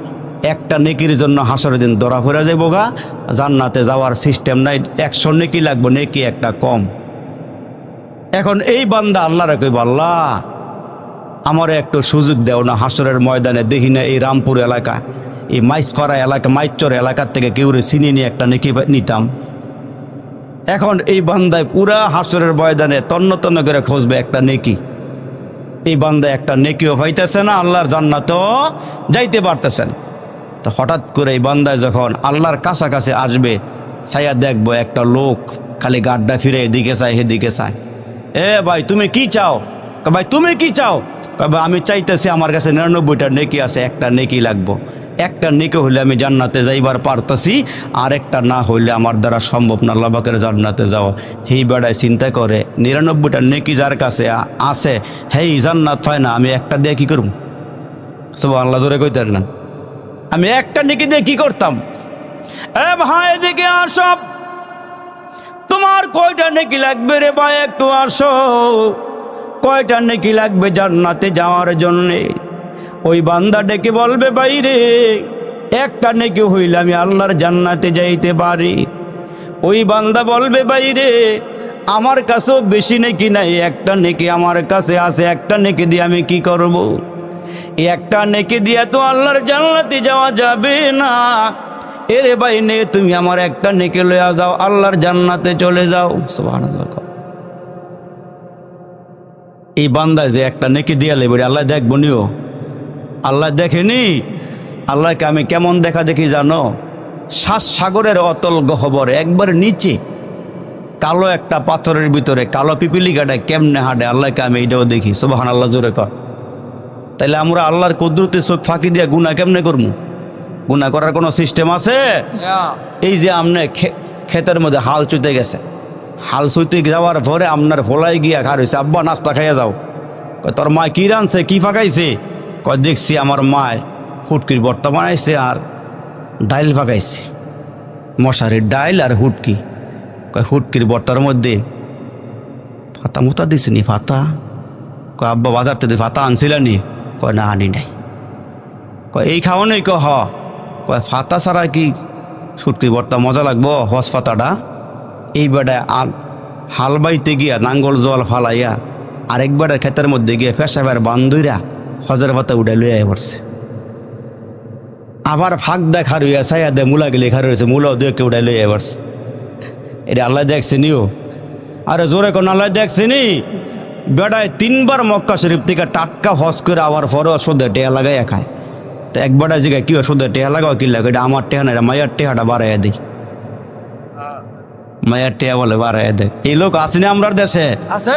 একটা নেকির জন্য হাসরের দিন ধরা পড়ে যাইব গা, জান্নাতে যাওয়ার সিস্টেম নাই। 100 নেকি লাগবে, নেকি একটা কম। এখন এই বান্দা আল্লাহরে কইব, আল্লাহ আমারে একটু সুযোগ দেও না, হাসরের ময়দানে দেখি না এই রামপুর এলাকা, এই মাইসপাড়া এলাকা, মাইচর এলাকার থেকে কেউরে চিনি নিয়ে একটা নেকি নিতাম। এখন এই বান্দায় পুরা হাসরের ময়দানে তন্ন তন্ন করে খুঁজবে একটা নেকি। এই বান্দায় একটা নেকিও পাইতেছে না, আল্লাহর জান্নাতেও যাইতে পারতেছে না। তো হঠাৎ করে এই বান্দায় যখন আল্লাহর কাছাকাছি আসবে, ছায়া দেখবো একটা লোক খালি গাড্ডা ফিরে এদিকে চায় সেদিকে চায়। এ ভাই তুমি কি চাও? ভাই তুমি কি চাও? ভাই আমি চাইতেছি আমার কাছে 99টা নেকি আছে, একটা নেকি লাগবো। একটা নেকি হইলে আমি জান্নাতে যাইবার পারতাছি, আর একটা না হইলে আমার দ্বারা সম্ভব না আল্লাহ পাকের জান্নাতে যাওয়া। সেই বেড়ায় চিন্তা করে 99টা নেকি যার কাছে আছে হেই জান্নাত পায় না, আমি একটা দিয়ে কি করব? সুবহানাল্লাহ, জোরে কইতেন না। আমি একটা নেকি দিয়ে কি করতাম? এ ভাই এদিকে আসো, তোমার কয়টা নেকি লাগবে রে ভাই? একটু আসো, কয়টা নেকি লাগবে জান্নাতে যাওয়ার জন্যে? ওই বান্দা ডেকে বলবে, বাইরে একটা নেকি হইলে আমি আল্লাহর জান্নাতে যাইতে পারি। ওই বান্দা বলবে, বাইরে আমার কাছেও বেশি নেকি নাই, একটা নেকি আমার কাছে আছে, একটা নেকি দিয়ে আমি কি করব? একটা নেকি দিয়ে তো আল্লাহর জান্নাতে যাওয়া যাবে না। এরে ভাই নে, তুমি আমার একটা নেকি লইয়া যাও, আল্লাহর জান্নাতে চলে যাও। সুবহানাল্লাহ। এই বান্দায় যে একটা নেকি দিয়া লেবে আল্লাহ দেখবো নিও? আল্লাহ দেখেনি? আল্লাহকে আমি কেমন দেখা দেখি জানো? সাগরের অতল গহ্বরে একবার নিচে কালো একটা পাথরের ভিতরে কালো পিপিলিকাটা কেমনে হাঁটে, আল্লাহকে আমি এইটাও দেখি। সুবহানাল্লাহ, জোরে কর। তাইলে আমরা আল্লাহর কুদরতে চোখ ফাঁকি দিয়ে গুনাহ কেমনে করবো? গুনাহ করার কোনো সিস্টেম আছে? এই যে আপনি ক্ষেতের মধ্যে হাল চুইতে গেছে, হাল চুইতে যাওয়ার পরে আপনার ভোলাই গিয়া খার হয়েছে, আব্বা নাস্তা খাইয়া যাও। কয় তোর মা কি রানছে, কি ফাঁকাইছে? কয় দেখছি আমার মায় হুটকির ভর্তা বানাইছে আর ডাইল ফাঁকাইছে, মশারির ডাইল আর হুটকি। কয় হুটকির ভর্তার মধ্যে ফাতা মুতা দিছিনি? ফাতা? কয় আব্বা বাজার থেকে ফাতা আনছিলানি? কয় না, আনি নাই। কয় এই খাও নেই? হ। কয় ফাতা ছাড়া কি শুটকির ভর্তা মজা লাগবো? হস ফাতাটা এই বেড়ায় হাল বাইতে গিয়া নাঙ্গল জল ফালাইয়া আরেক বেড়ার ক্ষেতের মধ্যে গিয়ে পেশাবের বান্ধুরা হজের পাতা উঠে লইয়া পড়ছে। আবার ফাঁক দেখা রইয়া ছায়া দে মূলা গেলে খা রয়েছে, মূলাও দেখে উঠে লইয়া পড়ছে। এটা আল্লাহ দেখছে নিও? আরে জোরে কোন আল্লাহ দেখছে নি? বেড়ায় 3 বার মক্কা শরীফ থেকে টাটকা হজ করে আবার পরে ওষুধে টেয়া লাগাইয়া খায়। তো এক বেড়া জিগায় কি ওষুধে টেয়া লাগাও? কি লাগে? এটা আমার টেহা না, মায়ের টেহাটা বাড়াইয়া দিই। মায়ের টেয়া বলে বাড়াইয়া দেয়। এই লোক আসেনি আমরা দেশে? আছে।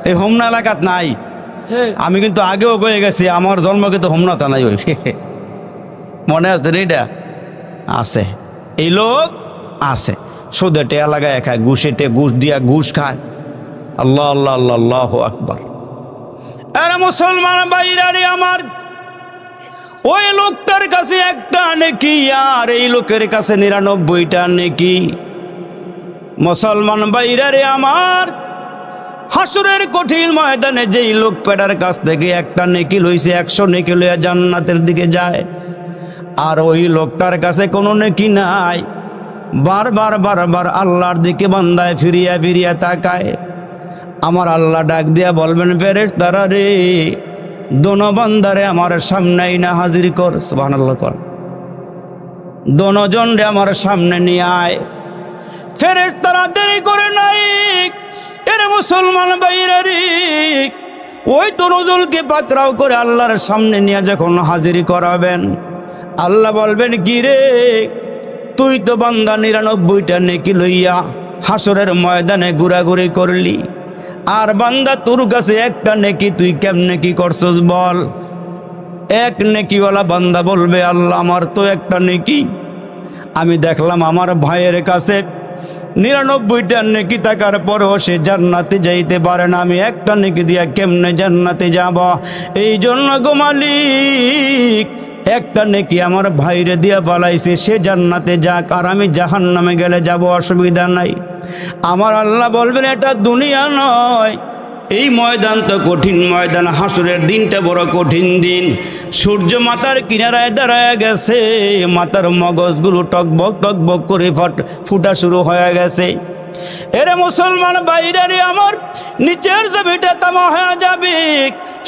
এই হোমনা এলাকাত নাই। আমি কিন্তু আগেও কয়ে গেছি আমার জন্ম কিন্তু হোমনাতে নাই। ওই মনে আছে রে? এটা আছে। এই লোক আছে, সুদে টেয়া লাগায় খায়, ঘুষ দিয়া ঘুষ খায়। আল্লাহ আল্লাহ আল্লাহ আল্লাহু আকবার। আরে মুসলমান ভাইরা রে আমার, ওই লোকটার কাছে একটা নেকি আর এই লোকের কাছে 99টা নেকি। মুসলমান ভাইরা রে আমার, হাসরের কঠিন ময়দানে যেই লোক পেটার কাছ থেকে একটা নেকি লইছে 100 নেকি লইয়া জান্নাতের দিকে যায়, আর ওই লোকটার কাছে কোনো নেকি নাই। বারবার বারবার আল্লাহর দিকে বান্দায় ফিরিয়া ফিরিয়া তাকায়। আমার আল্লাহ ডাক দিয়া বলবেন, ফেরেশতারা রে, দোনো বান্দারে আমার সামনে না হাজির কর। সুবহানাল্লাহ কর। দোনোজন রে আমার সামনে নিয়ে আয়। ফেরেশতারা দেরি করে নাই। এর মুসলমান ভাইরা রে, ওই দোনোজনকে পাকড়াও করে আল্লাহর সামনে নিয়ে যখন হাজির করাবেন, আল্লাহ বলবেন, কি রে, তুই তো বান্দা 99টা নেকি লইয়া হাসরের ময়দানে ঘোরাঘুরি করলি, আর বান্দা তোর কাছে একটা নেকি, তুই কেমনে কি করছস বল? এক নেকিওয়ালা বান্দা বলবে, আল্লাহ আমার তো একটা নেকি, আমি দেখলাম আমার ভাইয়ের কাছে 99টা নেকি থাকার পরেও সে জান্নাতে যাইতে পারে না, আমি একটা নেকি দিয়া কেমনে জান্নাতে যাব? এই জন্য গো মালিক, একটা নেকি আমার ভাইরে দিয়া পালাইছে, সে জান্নাতে যাক, আর আমি জাহান্নামে গেলে যাব, অসুবিধা নাই। আমার আল্লাহ বলবেন, এটা দুনিয়া নয়, এই ময়দান তো কঠিন ময়দান, হাসরের দিনটা বড় কঠিন দিন। সূর্য মাথার কিনারায় দাঁড়ায় গেছে, মাথার মগজগুলো টকবক টকবক করে ফুটা শুরু হয়ে গেছে। এরে মুসলমান বাইরে আমার, নিচের জমিটা তামা হয়ে যাবে।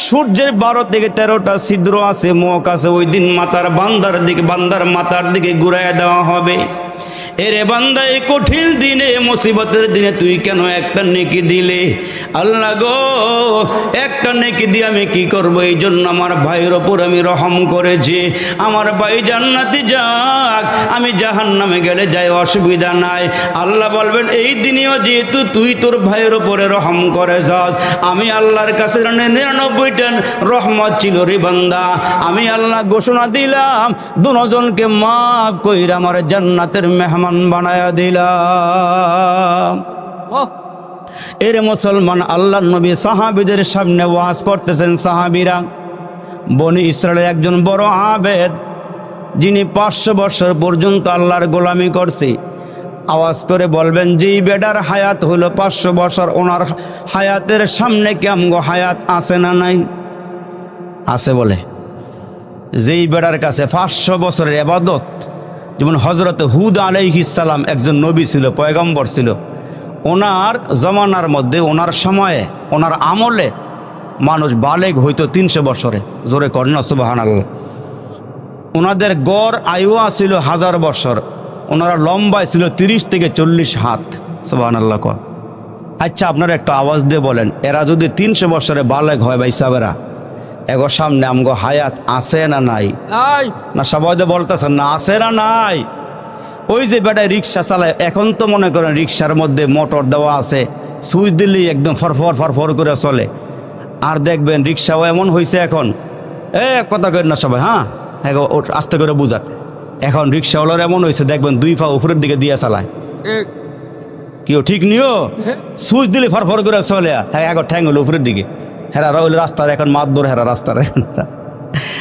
সূর্যের 12 থেকে 13টা ছিদ্র আছে, মুখ আছে। ওই দিন বান্দার মাথার দিকে ঘুরাইয়া দেওয়া হবে। এরে বান্দা, এই কঠিন দিনে, মুসিবতের দিনে তুই কেন একটা নেকি দিলে? আল্লাহ গো, একটা নেকি দিয়ে আমি কি করব? এই জন্য আমার ভাইয়ের ওপর আমি রহম করেছি। আমার ভাই জান্নাতে যাক, আমি জাহান্নামে গেলে যাই, অসুবিধা নাই। আল্লাহ বলবেন, এই দিনেও যেহেতু তুই তোর ভাইয়ের ওপরে রহম করে যাস, আমি আল্লাহর কাছে 99টা রহমত ছিল রে বান্দা, আমি আল্লাহ ঘোষণা দিলাম, দুজনকে মাফ কইরা আমার জান্নাতের মেহমান বানায়া দিলাম। এর মুসলমান, আল্লাহর নবী সাহাবীদের সামনে ওয়াজ করতেছেন। সাহাবীরা বনি ইসরায়েলের একজন বড় আবেদ, যিনি 500 বছর পর্যন্ত আল্লাহর গোলামি করছে, আওয়াজ করে বলবেন, যেই বেটার হায়াত হলো 500 বছর, ওনার হায়াতের সামনে কি আমগো হায়াত আছে না নাই? আছে বলে। যেই বেটার কাছে 500 বছরের ইবাদত, যেমন হযরত হুদ আলাইহিস সালাম একজন নবী ছিল, পয়গম্বর ছিল, ওনার জমানার মধ্যে, ওনার সময়ে, ওনার আমলে মানুষ বালেগ হইতো 300 বছরে। জোরে করেন না সুবহানাল্লাহ। ওনাদের গড় আয়ু ছিল 1000 বছর, ওনারা লম্বায় ছিল 30 থেকে 40 হাত। সুবহানাল্লাহ কর। আচ্ছা, আপনারা একটু আওয়াজ দিয়ে বলেন, এরা যদি 300 বছরে বালেগ হয় ভাই সাহেবেরা, এগো সামনে আমগো হায়াত আছে না নাই? না সবাই তো বলতেছেন না আছে না নাই? ওই যে বেটায় রিক্সা চালায়, এখন তো মনে করেন রিক্সার মধ্যে মোটর দেওয়া আছে, সুইচ দিলেই একদম ফরফর ফরফর করে চলে। আর দেখবেন রিক্সাও এমন হয়েছে এখন, কথা কেন না সবাই, হ্যাঁ আস্তে করে বুঝাক। এখন রিক্সাওয়ালার এমন হয়েছে দেখবেন 2 পা উপরের দিকে দিয়ে চালায়। কেউ ঠিক নিও, সুইচ দিলে ফরফর করে চলে, হ্যাঁ এখন ঠ্যাং হলো উপরের দিকে, হেরা রইল রাস্তার এখন মাত ধরে হেরা রাস্তার এখন।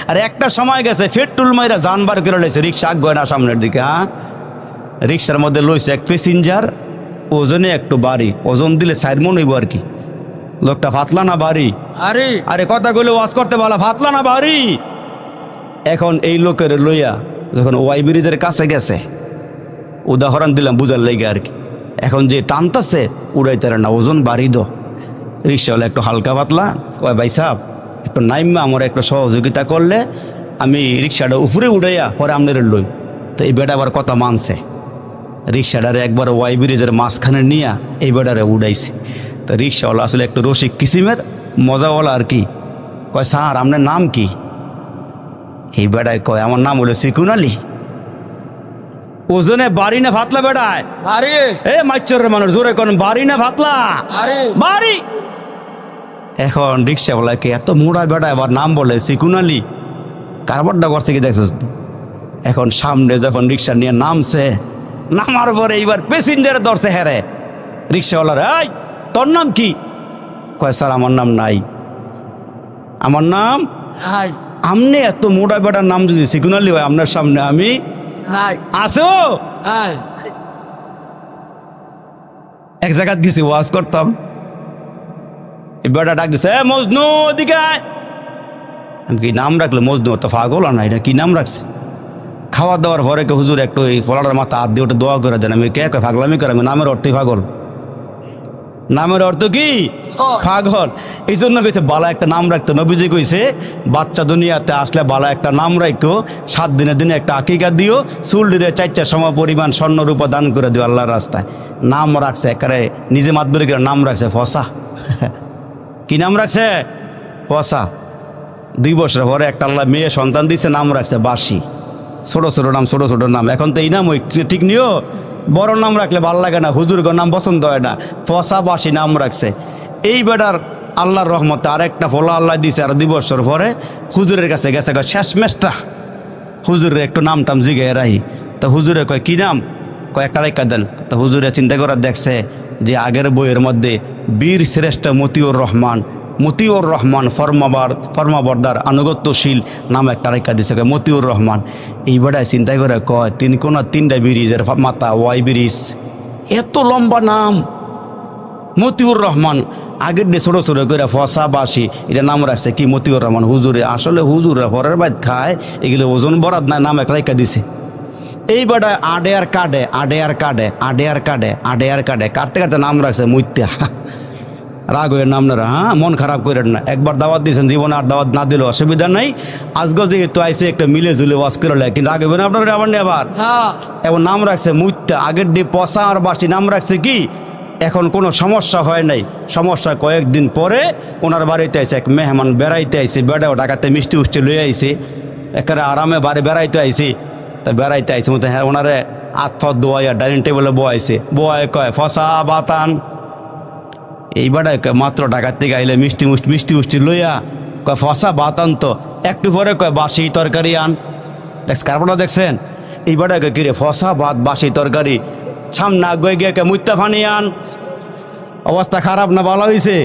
আর একটা সময় গেছে পেট্রোল মাইরা জানবার করে লইছে, রিক্সা আগে না সামনের দিকে। হ্যাঁ রিক্সার মধ্যে লইছে এক প্যাসেঞ্জার, ওজনে একটু বাড়ি, ওজন দিলে 4 মণ হইব আর কি। লোকটা ফাতলা না বাড়ি? আরে কথা কইলে ওয়াজ করতে বলা, ফাতলা না বাড়ি? এখন এই লোকের লইয়া যখন ওয়াই ব্রিজের কাছে গেছে, উদাহরণ দিলাম বুঝার লেগে আর কি, এখন যে টানতাছে উড়াইতারে না, ওজন বাড়ি দো। রিক্সাওয়ালা একটু হালকা পাতলা কয়, ভাই সাহেব একটু নাইমা আমার একটু সহযোগিতা করলে আমি রিক্সাটা উপরে উড়াইয়া পরে আপনাদের লই। তো এই বেটা আবার কথা মানছে, রিক্সাটারে একবার ওয়াই ব্রিজের মাঝখানে নিয়ে এই বেটারে উড়াইছে। তো রিক্সাওয়ালা আসলে একটু রসিক কিসিমের মজাওয়ালা আর কি, কয় স্যার আপনার নাম কি? এই বেটায় কয় আমার নাম হলো সিকুন আলী। ওজনে বাড়ি না ফাতলা বেটায়? মাইচরের মানুষ জোরে কোন বাড়ি না ফাতলা? বাড়ি। এখন রিক্সাওয়ালাকে এত মোড়া বেটা আবার নাম বলে সিকুন আলী, কারবারটা করছে কি দেখছিস? এখন সামনে যখন রিক্সা নিয়ে নামছে, নামার পরে এইবার প্যাসেঞ্জারে ধরছে হেরে। রিক্সাওয়ালার, এই তোর নাম কি? কয় স্যার আমার নাম নাই। আমার নাম আমনে এত মোটা বেটার নাম যদি সিকুন আলী হয় আপনার সামনে আমি আসো। এক জায়গা দিছি ওয়াজ করতাম, এই বেটা ডাক দিছে, মজনু ওদিকে আয়। আমি কি নাম রাখলো মজনু? তো পাগল না, এটা কি নাম রাখছে? খাওয়া দাওয়ার পরে কে হুজুর একটু এই ফলাটার মাথা হাত দিয়ে ওটা দোয়া করে দেন। আমি কে পাগলামি করে? আমি নামের অর্থই পাগল। নামের অর্থ কি? পাগল। এই জন্য কইছে বালা একটা নাম রাখতে। নবীজি কইছে বাচ্চা দুনিয়াতে আসলে বালা একটা নাম রাখো, 7 দিনের দিনে একটা আকিকা দিও, চুল দিয়ে 4 সম পরিমাণ স্বর্ণ রূপা দান করে দিও আল্লাহর রাস্তায়। নাম রাখছে একেবারে নিজে মাতবরি করে নাম রাখছে ফসা। কি নাম রাখছে? ফসা। 2 বছর পরে একটা আল্লাহ মেয়ে সন্তান দিচ্ছে, নাম রাখছে বাসি। ছোট ছোট নাম, ছোট ছোট নাম। এখন তো এই নাম ঠিক নিও, বড় নাম রাখলে ভাল লাগে না, হুজুরগো নাম পছন্দ হয় না, ফসা বাসি নাম রাখছে। এই বেটার আল্লাহর রহমতে আরেকটা ফলা আল্লাহ দিছে, আর 2 বছর পরে হুজুরের কাছে গেছে, শেষ মেশটা হুজুরে একটু নাম টাম জিগে রাহি। তো হুজুরে কয় কি নাম? কয় একটা রেখা দেন। তো হুজুরে চিন্তা করে দেখছে যে আগের বইয়ের মধ্যে বীর শ্রেষ্ঠ মতিউর রহমান, মতিউর রহমান ফরমাবরদার আনুগত্যশীল নাম একটা রেখা দিছে, মতিউর রহমান। এই বেটায় চিন্তা করে কয় 3 কোনা 3টা ব্রিজের মাথা, ওয়াই ব্রিজ, এত লম্বা নাম মতিউর রহমান। আগের দিয়ে ছোটো ছোটো করে ফসা বাসি এটা নাম রাখছে কি মতিউর রহমান। হুজুরে আসলে হুজুরে পরের বাইত খায়, এগুলো ওজন বরাদ নাই, নাম একটা রেখা দিছে। এই বেটায় আডে আর কাটে, আডে আর কাটে, আডে আর কাটে, আডে আর কাটে, কাটতে কাটতে নাম রাখছে মুইত্যা। রাগ হয়ে নাম না, হ্যাঁ মন খারাপ করেন না। একবার দাওয়াত দিয়েছেন, জীবনে আর দাওয়াত না দিলেও অসুবিধা নাই। আজকে যেহেতু আইসে একটা মিলে ঝুলে ওয়াজ করে, কিন্তু রাগ হবে না আপনার আবার নিয়ে আবার। এবং নাম রাখছে মুইত্যা, আগের দিয়ে পচা আর বাসি নাম রাখছে কি। এখন কোনো সমস্যা হয় নাই। সমস্যা কয়েকদিন পরে ওনার বাড়িতে আইসে এক মেহমান বেড়াইতে আইসে, বেড়াও ঢাকাতে মিষ্টি উষ্টি লয়ে আইসে, একেবারে আরামে বাড়ি বেড়াইতে আইসি। তা বেড়াইতে আইসে মতো হ্যাঁ ওনারে আতফত দোয়াইয়া ডাইনিং টেবিলে বয়াইছে, বয় কয় ফসা বাতান। এই বেড়ায় মাত্র ঢাকার থেকে আইলে মিষ্টি মুষ্টি লইয়া কয় ফসা বাতান। তো একটু পরে কয় বাসি তরকারি আন। কারণটা দেখছেন? এই বেড়ায় কয় কিরে ফসা ভাত বাসি তরকারি, সামনে আগে গিয়ে মুইত্যা ফানি আন। অবস্থা খারাপ না ভালো হয়েছে?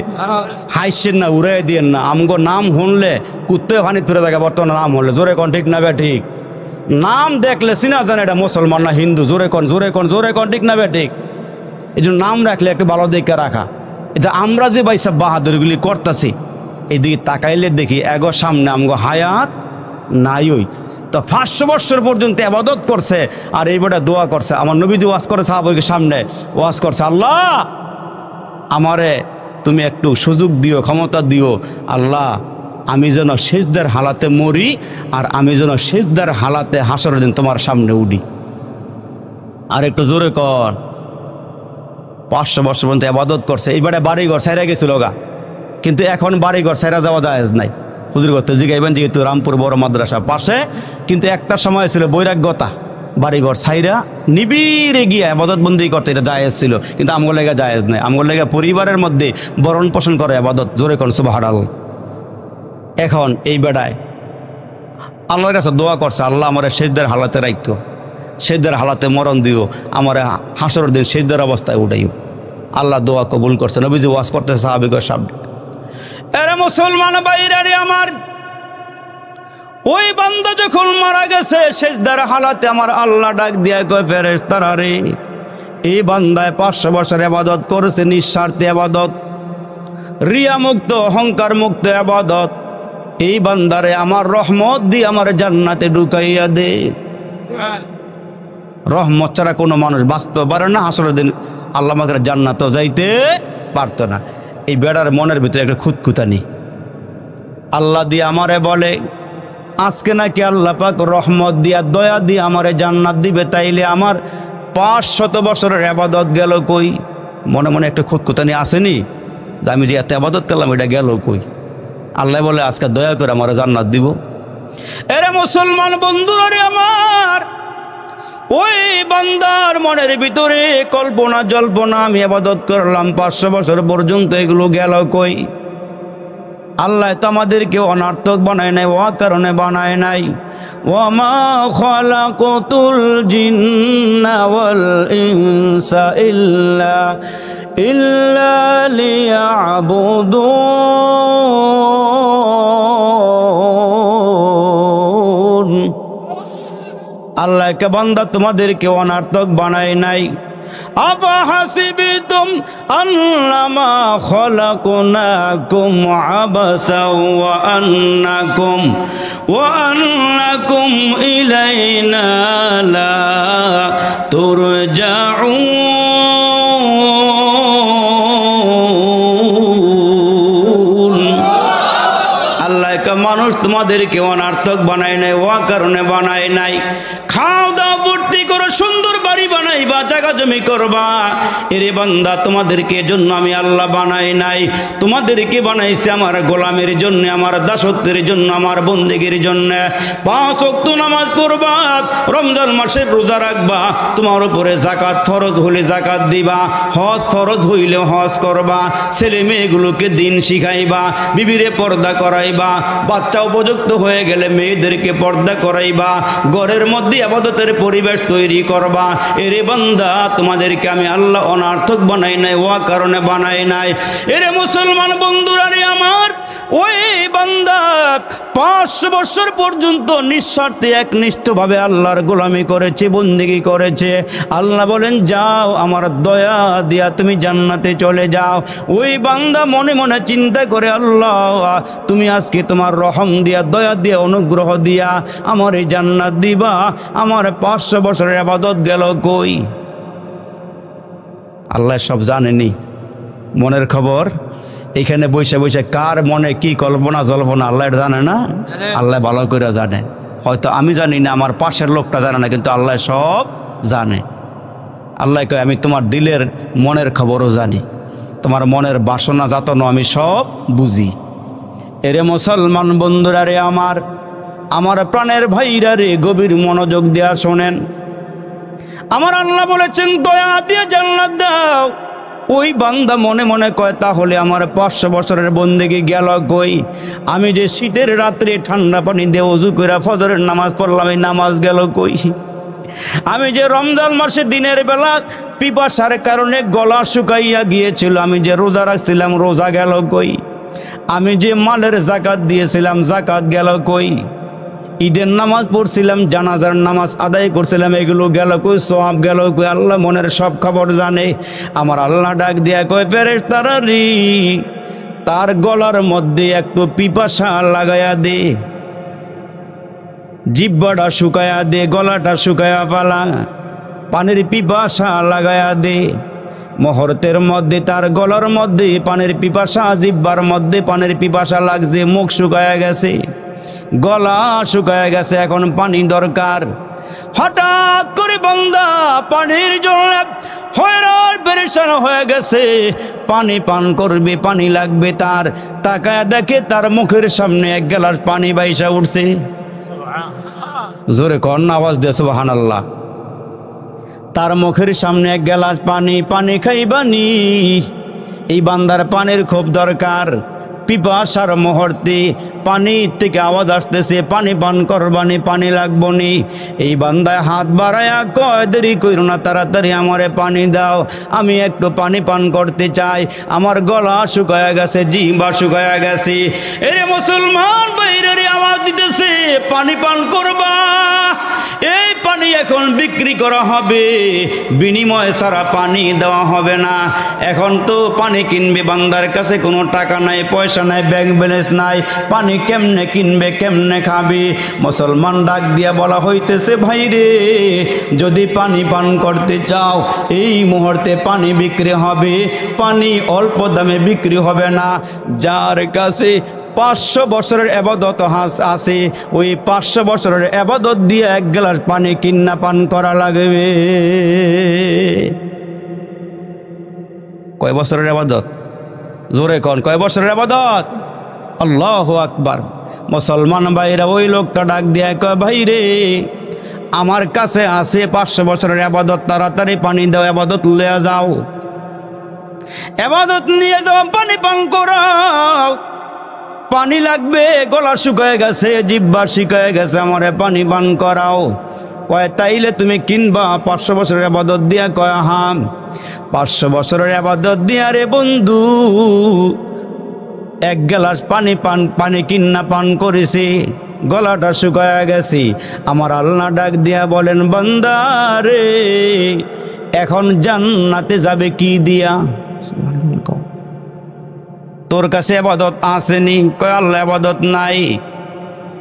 হাইছেন না, উড়াই দিয়েন না। আমগো নাম শুনলে কুত্তে ফানি তুলে থাকে বর্তমানে নাম হলে। জোরে কন ঠিক না বে ঠিক? নাম দেখলে চিনা জানে এটা মুসলমান না হিন্দু। জোরে কন জোরে কন জোরে কন ঠিক না বে ঠিক? এই জন্য নাম রাখলে একটু ভালো দেখে রাখা। এটা আমরা যে ভাই সব বাহাদুরগুলি করতেছি, এদিকে তাকাইলে দেখি এগো সামনে আমগো হায়াত নাই। ওই তো 500 বছর পর্যন্ত ইবাদত করছে, আর এইবারে দোয়া করছে। আমার নবীজি ওয়াজ করে সাহাবাদের সামনে ওয়াজ করছে, আল্লাহ আমারে তুমি একটু সুযোগ দিও, ক্ষমতা দিও আল্লাহ, আমি যেন সিজদার হালাতে মরি, আর আমি যেন সিজদার হালাতে হাসরের দিন তোমার সামনে উঠি। আর একটু জোরে কর। 500 বছর পর্যন্ত ইবাদত করছে। এইবারে বাড়িঘর ছাইরা গেছিল গা, কিন্তু এখন বাড়িঘর ছাইরা যাওয়া জায়েজ নাই। হুজুর করতে জিগাইবেন, যেহেতু রামপুর বড় মাদ্রাসা পাশে। কিন্তু একটা সময় ছিল বৈরাগ্যতা, বাড়িঘর ছাইরা নিবিড়ে গিয়ে আবাদত বন্দি করতে, এটা জায়েজ ছিল। কিন্তু আমগো লেগা জায়েজ নেই। আমগো লেগা পরিবারের মধ্যে বরণ পোষণ করে আবাদত, জোরে কোন সুবহানাল্লাহ। এখন এই বেড়ায় আল্লাহর কাছে দোয়া করছে, আল্লাহ আমার সেজদার হালাতে রাখো, সেজদার হালাতে মরণ দিও, আমার হাসরের দিন সেজদার অবস্থায় উঠাইও। আল্লাহ দোয়া কবুল করছে। নবীজি ওয়াজ করতেছে সাহাবীদের সামনে, এরে মুসলমান ভাইরা রে আমার, ওই বান্দা যখন মারা গেছে সেজদার হালাতে আমার আল্লাহ ডাক দিয়া কয়, ফেরেশতারা রে, এই বান্দায় 500 বছর ইবাদত করেছে, নিঃস্বার্থে ইবাদত, রিয়া মুক্ত অহংকার মুক্ত ইবাদত। এই বান্দারে আমার রহমত দিয়ে আমার জান্নাতে ঢুকাইয়া দে। রহমত ছাড়া কোনো মানুষ বাঁচতে পারে না, হাসরের দিন আল্লাহ আমাকে জান্নাতেও যাইতে পারত না। এই বেড়ার মনের ভিতরে একটা খুঁতখুঁতানি। আল্লাহ দিয়ে আমারে বলে, আজকে নাকি আল্লাহ পাক রহমত দিয়া দয়া দিয়ে আমারে জান্নাত দিবে, তাইলে আমার 500 বছরের ইবাদত গেল কই? মনে মনে একটা খুঁতখুঁতানি আসেনি যে আমি যে এত ইবাদত করলাম এটা গেল কই? আল্লাহ বলে, আজকে দয়া করে আমারে জান্নাত দিব। এরে মুসলমান বন্ধুরা রে আমার, ওই বান্দার মনের ভিতরে কল্পনা জল্পনা, আমি ইবাদত করলাম 500 বছর পর্যন্ত, এগুলো গেল কই? আল্লাহ তো আমাদেরকে অনার্থক বানায় নাই, ও কারণে বানায় নাই। ওয়ামা খালাকাতুল জিন্না ওয়াল ইনসা ইল্লা লিয়াবুদুন। আল্লাহকে বান্দা তোমাদেরকে অনার্থক বানায় নাই। আফা হাসিবিতুম আন্নামা খালাকনাকুম আবাসা ওয়া আন্নাকুম ইলাইনা লা তুরজাউন। আল্লাহকে মানুষ তোমাদেরকে অনার্থক বানায় নাই, ও কারণে বানায় নাই। খাও দাও ভর্তি করো, সুন্দর বাড়ি বানাইবা, জায়গা জমি করবা। এরে বান্দা, তোমাদেরকে জন্য আমি আল্লাহ বানাই নাই, তোমাদেরকে বানাইছে আমার গোলামের জন্য, আমার দাসত্বের জন্য, আমার বন্দেগীর জন্য। 5 ওয়াক্ত নামাজ পড়বা, রমজান মাসের রোজা রাখবা, তোমার উপরে যাকাত ফরজ হলে যাকাত দিবা, হজ ফরজ হইলে হজ করবা, ছেলে মেয়েগুলোকে দিন শিখাইবা, বিবিরে পর্দা করাইবা, বাচ্চা উপযুক্ত হয়ে গেলে মেয়েদেরকে পর্দা করাইবা, ঘরের মধ্যে ইবাদতের পরিবেশ তৈরি করবা। এরে বান্দা, তোমাদেরকে আমি আল্লাহ অনার্থক বানাই নাই, ও কারণে বানাই নাই। এরে মুসলমান বন্ধুরা রে আমার, ওই বান্দা 500 বছর পর্যন্ত নিঃস্বার্থে একনিষ্ঠভাবে আল্লাহর গোলামি করেছে, বন্দেগী করেছে। আল্লাহ বলেন, যাও আমার দয়া দিয়া তুমি জান্নাতে চলে যাও। ওই বান্দা মনে মনে চিন্তা করে, আল্লাহ তুমি আজকে তোমার রহম দিয়া, দয়া দিয়া, অনুগ্রহ দিয়া আমার এই জান্নাত দিবা, আমার 500 বছরের ইবাদত গেল কই? আল্লাহ সব জানেনি, মনের খবর। এখানে বসে বসে কার মনে কি কল্পনা জল্পনা আল্লাহ জানে না? আল্লাহ ভালো করে জানে। হয়তো আমি জানি না, আমার পাশের লোকটা জানে না, কিন্তু আল্লাহ সব জানে। আল্লাহ কয়, আমি তোমার দিলের মনের খবরও জানি, তোমার মনের বাসনা যাতনা আমি সব বুঝি। এরে মুসলমান বন্ধুরা রে আমার, আমার প্রাণের ভাইরা রে, গভীর মনোযোগ দেয়া শোনেন। আমার আল্লাহ বলেছেন, দয়া দিয়ে জান্নাত দাও। ওই বান্দা মনে মনে কয়, তাহলে আমার 500 বছরের বন্দেগী গেল কই? আমি যে শীতের রাত্রে ঠান্ডা পানি দিয়ে ওযু করে ফজরের নামাজ পড়লাম, এই নামাজ গেল কই? আমি যে রমজান মাসে দিনের বেলা পিপাসার কারণে গলা শুকাইয়া গিয়েছিল, আমি যে রোজা রাখছিলাম, রোজা গেল কই? আমি যে মালের যাকাত দিয়েছিলাম, যাকাত গেল কই? ঈদের নামাজ পড়ছিলাম, জানাজার নামাজ আদায় করছিলাম, এগুলো গেল কই? সওয়াব গেল কই? আল্লাহ মনের সব খবর জানে। আমার আল্লাহ ডাক দিয়া কয়, ফেরেশতারা রে, তার গলার মধ্যে একটু পিপাসা লাগায়া দে, জিহ্বাটা শুকায়া দে, গলাটা শুকায়া পালা, পানির পিপাসা লাগায়া দে। মুহূর্তের মধ্যে তার গলার মধ্যে পানির পিপাসা, জিহ্বার মধ্যে পানির পিপাসা লাগছে, মুখ শুকায়া গেছে, গলা শুকায়া গেছে, এখন পানি দরকার। হঠাৎ করে বান্দা পানির জন্য হয়রান পেরেশান হয়ে গেছে, পানি পান করবে, পানি লাগবে তার। তাকায় দেখে তার মুখের সামনে এক গ্লাস পানি বাইসা উঠছে। জোরে কর না, আওয়াজ দিয়ে সুবহানাল্লাহ। তার মুখের সামনে এক গ্লাস পানি, পানি খাইবানি। এই বান্দার পানির খুব দরকার, পিপাসার মুহূর্তে পানি থেকে আওয়াজ আসতেছে, পানি পান করবানি, পানি লাগবনি। এই বান্দায় হাত বাড়ায়া কয়, দেরি কইরো না, তাড়াতাড়ি আমারে পানি দাও, আমি একটু পানি পান করতে চাই, আমার গলা শুকায়া গেছে, জিহ্বা শুকায়া গেছে। এরে মুসলমান বাইরে আওয়াজ দিতেছে, পানি পান করবা। এই পানি এখন বিক্রি করা হবে, বিনিময়ে ছাড়া পানি দেওয়া হবে না। এখন তো পানি কিনবে, বান্দার কাছে কোনো টাকা নাই, পয়সা নাই, ব্যাংক ব্যালেন্স নাই, পানি কেমনে কিনবে, কেমনে খাবে? মুসলমান ডাক দিয়া বলা হইতেছে, ভাই রে, যদি পানি পান করতে চাও এই মুহূর্তে পানি বিক্রি হবে, পানি অল্প দামে বিক্রি হবে না। যার কাছে 500 বছরের ইবাদত আছে, ওই 500 বছরের ইবাদত দিয়ে এক গ্লাস পানি কিন্না পান করা লাগবে। কয় বছরের ইবাদত? জোরে কোন, কয় বছরের ইবাদত? আল্লাহু আকবার। মুসলমান ভাইরা ওই লোকটা ডাক দিয়ে কয়, ভাই রে, আমার কাছে আছে 500 বছরের ইবাদত, তাড়াতাড়ি পানি দাও, ইবাদত লয়ে যাও, ইবাদত নিয়ে যাও, পানি পান করাও। পানি লাগবে, গলা শুকায় গেছে, জিহ্বা শুকায় গেছে, আমারে পানি পান করাও। কয় তাইলে তুমি কিনবা 500 বছরের ইবাদত দিয়া? কয় হাম, 500 বছরের ইবাদত দিয়া রে বন্ধু এক গ্লাস পানি কিন্না পান করেছি, গলাটা শুকায় গেছি। আমার আল্লাহ ডাক দিয়া বলেন, বান্দা রে, এখন জান্নাতে যাবে কি দিয়া? তোর কাছে ইবাদত আসেনি? কয় আল্লাহ ইবাদত নাই।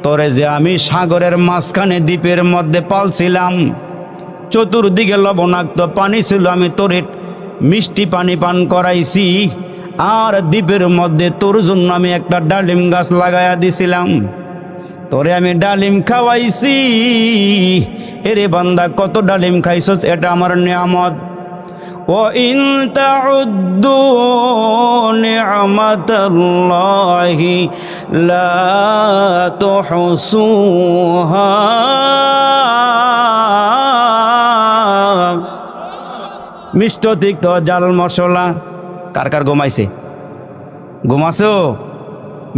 তোরে যে আমি সাগরের মাঝখানে দ্বীপের মধ্যে পালছিলাম, চতুর্দিকে লবণাক্ত পানি ছিল, আমি তোরে মিষ্টি পানি পান করাইছি, আর দ্বীপের মধ্যে তোর জন্য আমি একটা ডালিম গাছ লাগাইয়া দিছিলাম, তোরে আমি ডালিম খাওয়াইছি। এরে বান্দা, কত ডালিম খাইছস, এটা আমার নিয়ামত। وَإِن تَعُدُّوا نِعْمَةَ اللَّهِ لَا تُحْصُوهَا। মিষ্ট তিক্ত জাল মশলা, কার কার ঘুমাইছে? ঘুমাছো?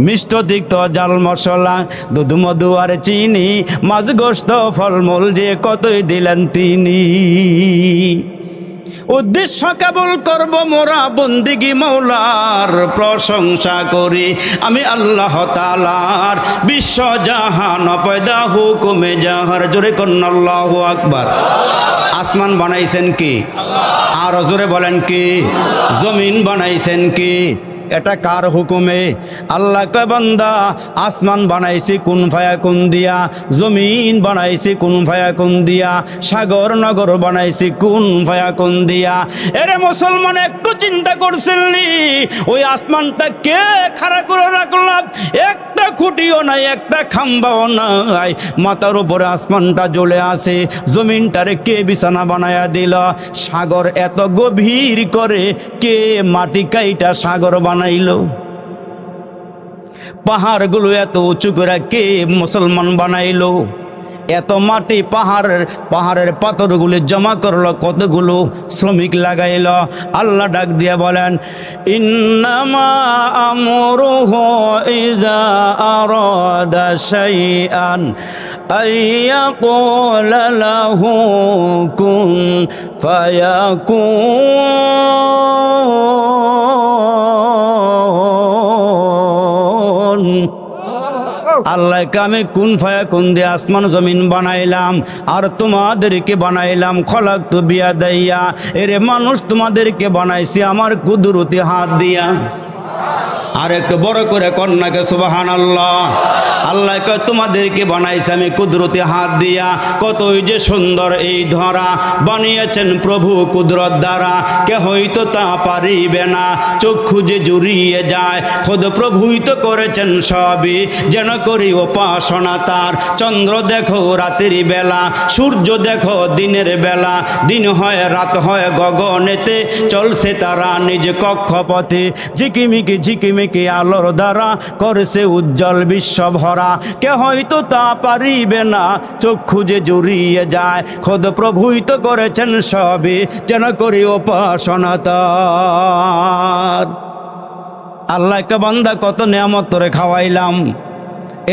মিষ্ট তিক্ত জাল মশলা, দুধ মধু আর চিনি, মাছ গোস্ত ফলমূল যে কতই দিলেন তিনি। উদ্দেশ্য কেবল করব মোরা বন্দিগি, মৌলার প্রশংসা করি আমি আল্লাহ তাআলার, বিশ্ব জাহান পয়দা হুকুমে জাহার। জোরে কন্না আল্লাহু আকবার। আসমান বানাইছেন কি? আর জোরে বলেন কি? জমিন বানাইছেন কি? এটা কার হুকুমে? আল্লাহ কয়, বান্দা, আসমান বানাইছি কুন ফায়াকুন দিয়া, জমিন বানাইছি কুন ফায়াকুন দিয়া, সাগর নগর বানাইছি কুন ফায়াকুন দিয়া। এরে মুসলমান, একটু চিন্তা করছিলি ওই আসমানটা কে খাড়া করে রাখলাম? একটা খুঁটিও নাই, একটা খাম্বাও নাই, মাথার উপরে আসমানটা জ্বলে আছে। জমিনটারে কে বিছানা বানায়া দিল? সাগর এত গভীর করে কে মাটি কাইটা সাগর বানাইলো? পাহাড়গুলো এত উঁচু করে কে মুসলমান বানাইলো? এত মাটি পাহাড়ের পাথরগুলো জমা করলো, কতগুলো শ্রমিক লাগাইল? আল্লাহ ডাক দিয়া বলেন, ইন্নামা আমরুহু ইযা আরাদা শাইআন আইয়াকুলা লাহু কুন ফায়াকুন। আল্লাহকে আমি কুন ফায়াকুন দিয়ে আসমান জমিন বানাইলাম, আর তোমাদেরকে বানাইলাম খলাকতু বিয়াদাইয়া। এরে মানুষ, তোমাদেরকে বানাইছি আমার কুদরতি হাত দিয়া। আর একটু বড় করে কন্যাকে সুবহানাল্লাহ। আল্লাহ কয় তোমাদেরকে বানাইছে আমি কুদরতি হাত দিয়া, কতই যে সুন্দর এই ধরা বানিয়েছেন প্রভু কুদরত দ্বারা, কেহই তো তা পারিবে না, চক্ষু যে জুড়িয়ে যায়, খোদ প্রভুই তো করেছেন সবই, যেন করি উপাসনা তার। চন্দ্র দেখো রাতের বেলা, সূর্য দেখো দিনের বেলা, দিন হয় রাত হয় গগনেতে, চলছে তারা নিজ কক্ষপথে, ঝিকিমিকি ঝিকিমিকি আলোর দ্বারা করছে উজ্জ্বল বিশ্ব ভরা, কেহই তো তা পারিবে না, চক্ষু যে জুড়িয়ে যায়, খোদ প্রভুই তো করেছেন সবই, যেন করি উপাসনা তার। আল্লাহকে বান্দা কত নিয়ামত তোরে খাওয়াইলাম,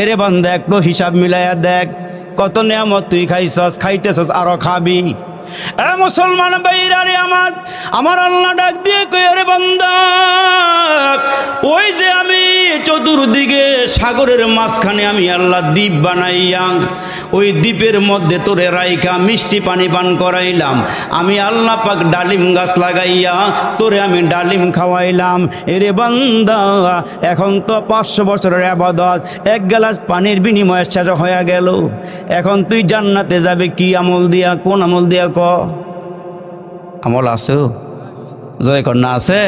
এরে বান্দা একটু হিসাব মিলাইয়া দেখ, কত নিয়ামত তুই খাইছস, খাইতেছস, আরো খাবি। এ মুসলমান ভাইরা রে আমার, আমার আল্লাহ ডাক দিয়ে কই রে বান্দা, ওই যে আমি চতুর্দিকে সাগরের মাঝখানে আমি আল্লাহ দ্বীপ বানাইয়া, ওই দ্বীপের মধ্যে তোরে রাইখা মিষ্টি পানি পান করাইলাম, আমি আল্লাহ পাক ডালিম গাছ লাগাইয়া তোরে আমি ডালিম খাওয়াইলাম। এরে বান্দা এখন তো 500 বছরের ইবাদত এক গ্লাস পানির বিনিময়ে শেষ হয়ে গেল, এখন তুই জান্নাতে যাবে কি আমল দিয়া, কোন আমল দিয়া ক? আমল আছে জয় কর না আছে?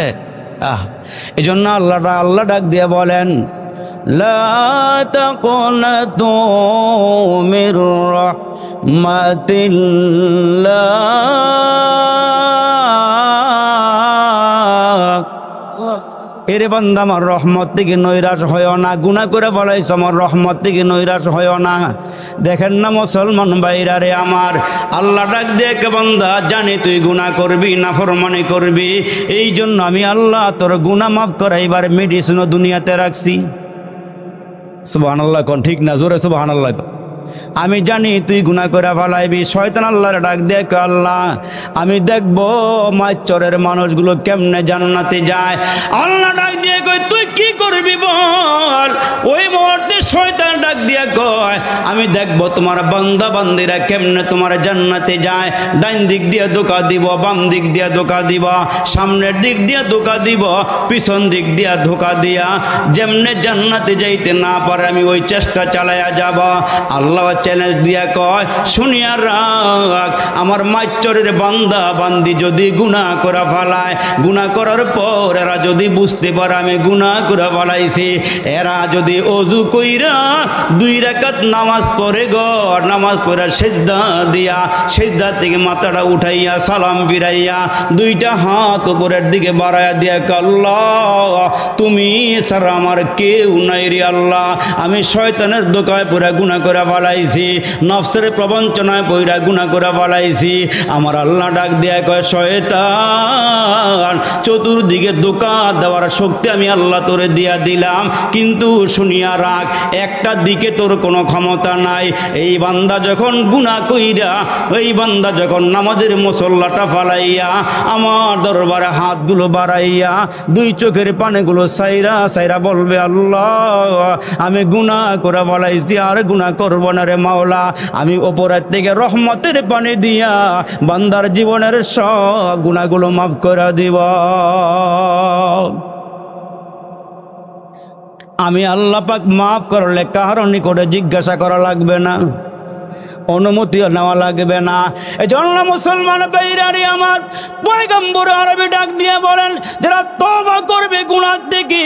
এই জন্য আল্লাহ ডাক দিয়ে বলেন, লা তাকুনাতু মির রাহমাতিল্লাহ। এরে বান্দা আমার রহমত থেকে নৈরাশ হয় না, গুনাহ করে বলাইছ আমার রহমত থেকে নৈরাশ হয় না। দেখেন না মুসলমান ভাইরা রে আমার, আল্লাহ ডাক দিয়ে কে বান্দা জানি তুই গুনাহ করবি, নাফরমানি করবি, এই জন্য আমি আল্লাহ তোর গুনাহ মাফ করাইবার মেডিসিনও দুনিয়াতে রাখছি। সুবহানাল্লাহ কোন ঠিক না? জোরে সুবহানাল্লাহ। আমি জানি তুই গুনাহ করে ফেলাইবি। শয়তান আল্লাহর ডাক দিয়ে কয় আল্লাহ আমি দেখবো মাইচরের মানুষগুলো কেমনে জান্নাতে যায়। আল্লাহ ডাক দিয়ে কয় তুই কি করবি বল? ওই মুহূর্তে শয়তান ডাক দিয়ে কয় আমি দেখবো তোমার বান্দা বান্দিরা কেমনে তোমার জান্নাতে যায়। ডাইন দিক দিয়ে ধোঁকা দিব, বাম দিক দিয়ে ধোঁকা দিব, সামনের দিক দিয়ে ধোঁকা দিব, পিছন দিক দিয়ে ধোঁকা দিয়া যেমনে জান্নাতে যাইতে না পারে আমি ওই চেষ্টা চালাইয়া যাব। আল্লাহ চ্যালেঞ্জ দিয়া কয় শুনিয়া রাখ, আমার মাইচরের বান্দা বান্দি যদি গুনাহ করে ফেলায়, গুনাহ করার পর এরা যদি বুঝতে পারে আমি গুনাহ করে ফেলাইছি, এরা যদি ওযু কইরা 2 রাকাত নামাজ পড়ে নামাজ পড়ে সেজদা দিয়া, সেজদা থেকে মাথাটা উঠাইয়া সালাম ফিরাইয়া 2টা হাত উপরের দিকে বাড়াইয়া দিয়া আল্লাহ তুমি ছাড়া আমার কেউ নাই রে আল্লাহ, আমি শয়তানের ধোঁকায় পড়ে গুনাহ করে ফেলাইছি, নফসের প্রবঞ্চনায় পইরা গুনাহ করে ফেলাইছি। আমার আল্লাহ ডাক দিয়ে কয় শয়তান চতুর্দিকে ধোঁকা দেওয়ার শক্তি আমি আল্লাহ তোরে দিয়া দিলাম, কিন্তু শুনিয়া রাখ একটা দিকে তোর কোনো ক্ষমতা নাই। এই বান্দা যখন গুনাহ কইরা, এই বান্দা যখন নামাজের মুসল্লাটা ফালাইয়া আমার দরবারে হাতগুলো বাড়াইয়া 2 চোখের পানিগুলো সাইরা সাইরা বলবে আল্লাহ আমি গুনাহ করে ফেলাইছি, আর গুনাহ করব না রে মাওলা, আমি উপরের থেকে রহমতের পানি দিয়া বান্দার জীবনের সব গুনাহগুলো মাফ করে দিব। আমি আল্লাহ পাক মাফ করলে কারো নিকটে জিজ্ঞাসা করা লাগবে না, অনুমতিও নেওয়া লাগবে না। এজন্য মুসলমান ভাইরারে আমার পয়গম্বর আরবি ডাক দিয়ে বলেন যারা তওবা করবে গুনাহ থেকে,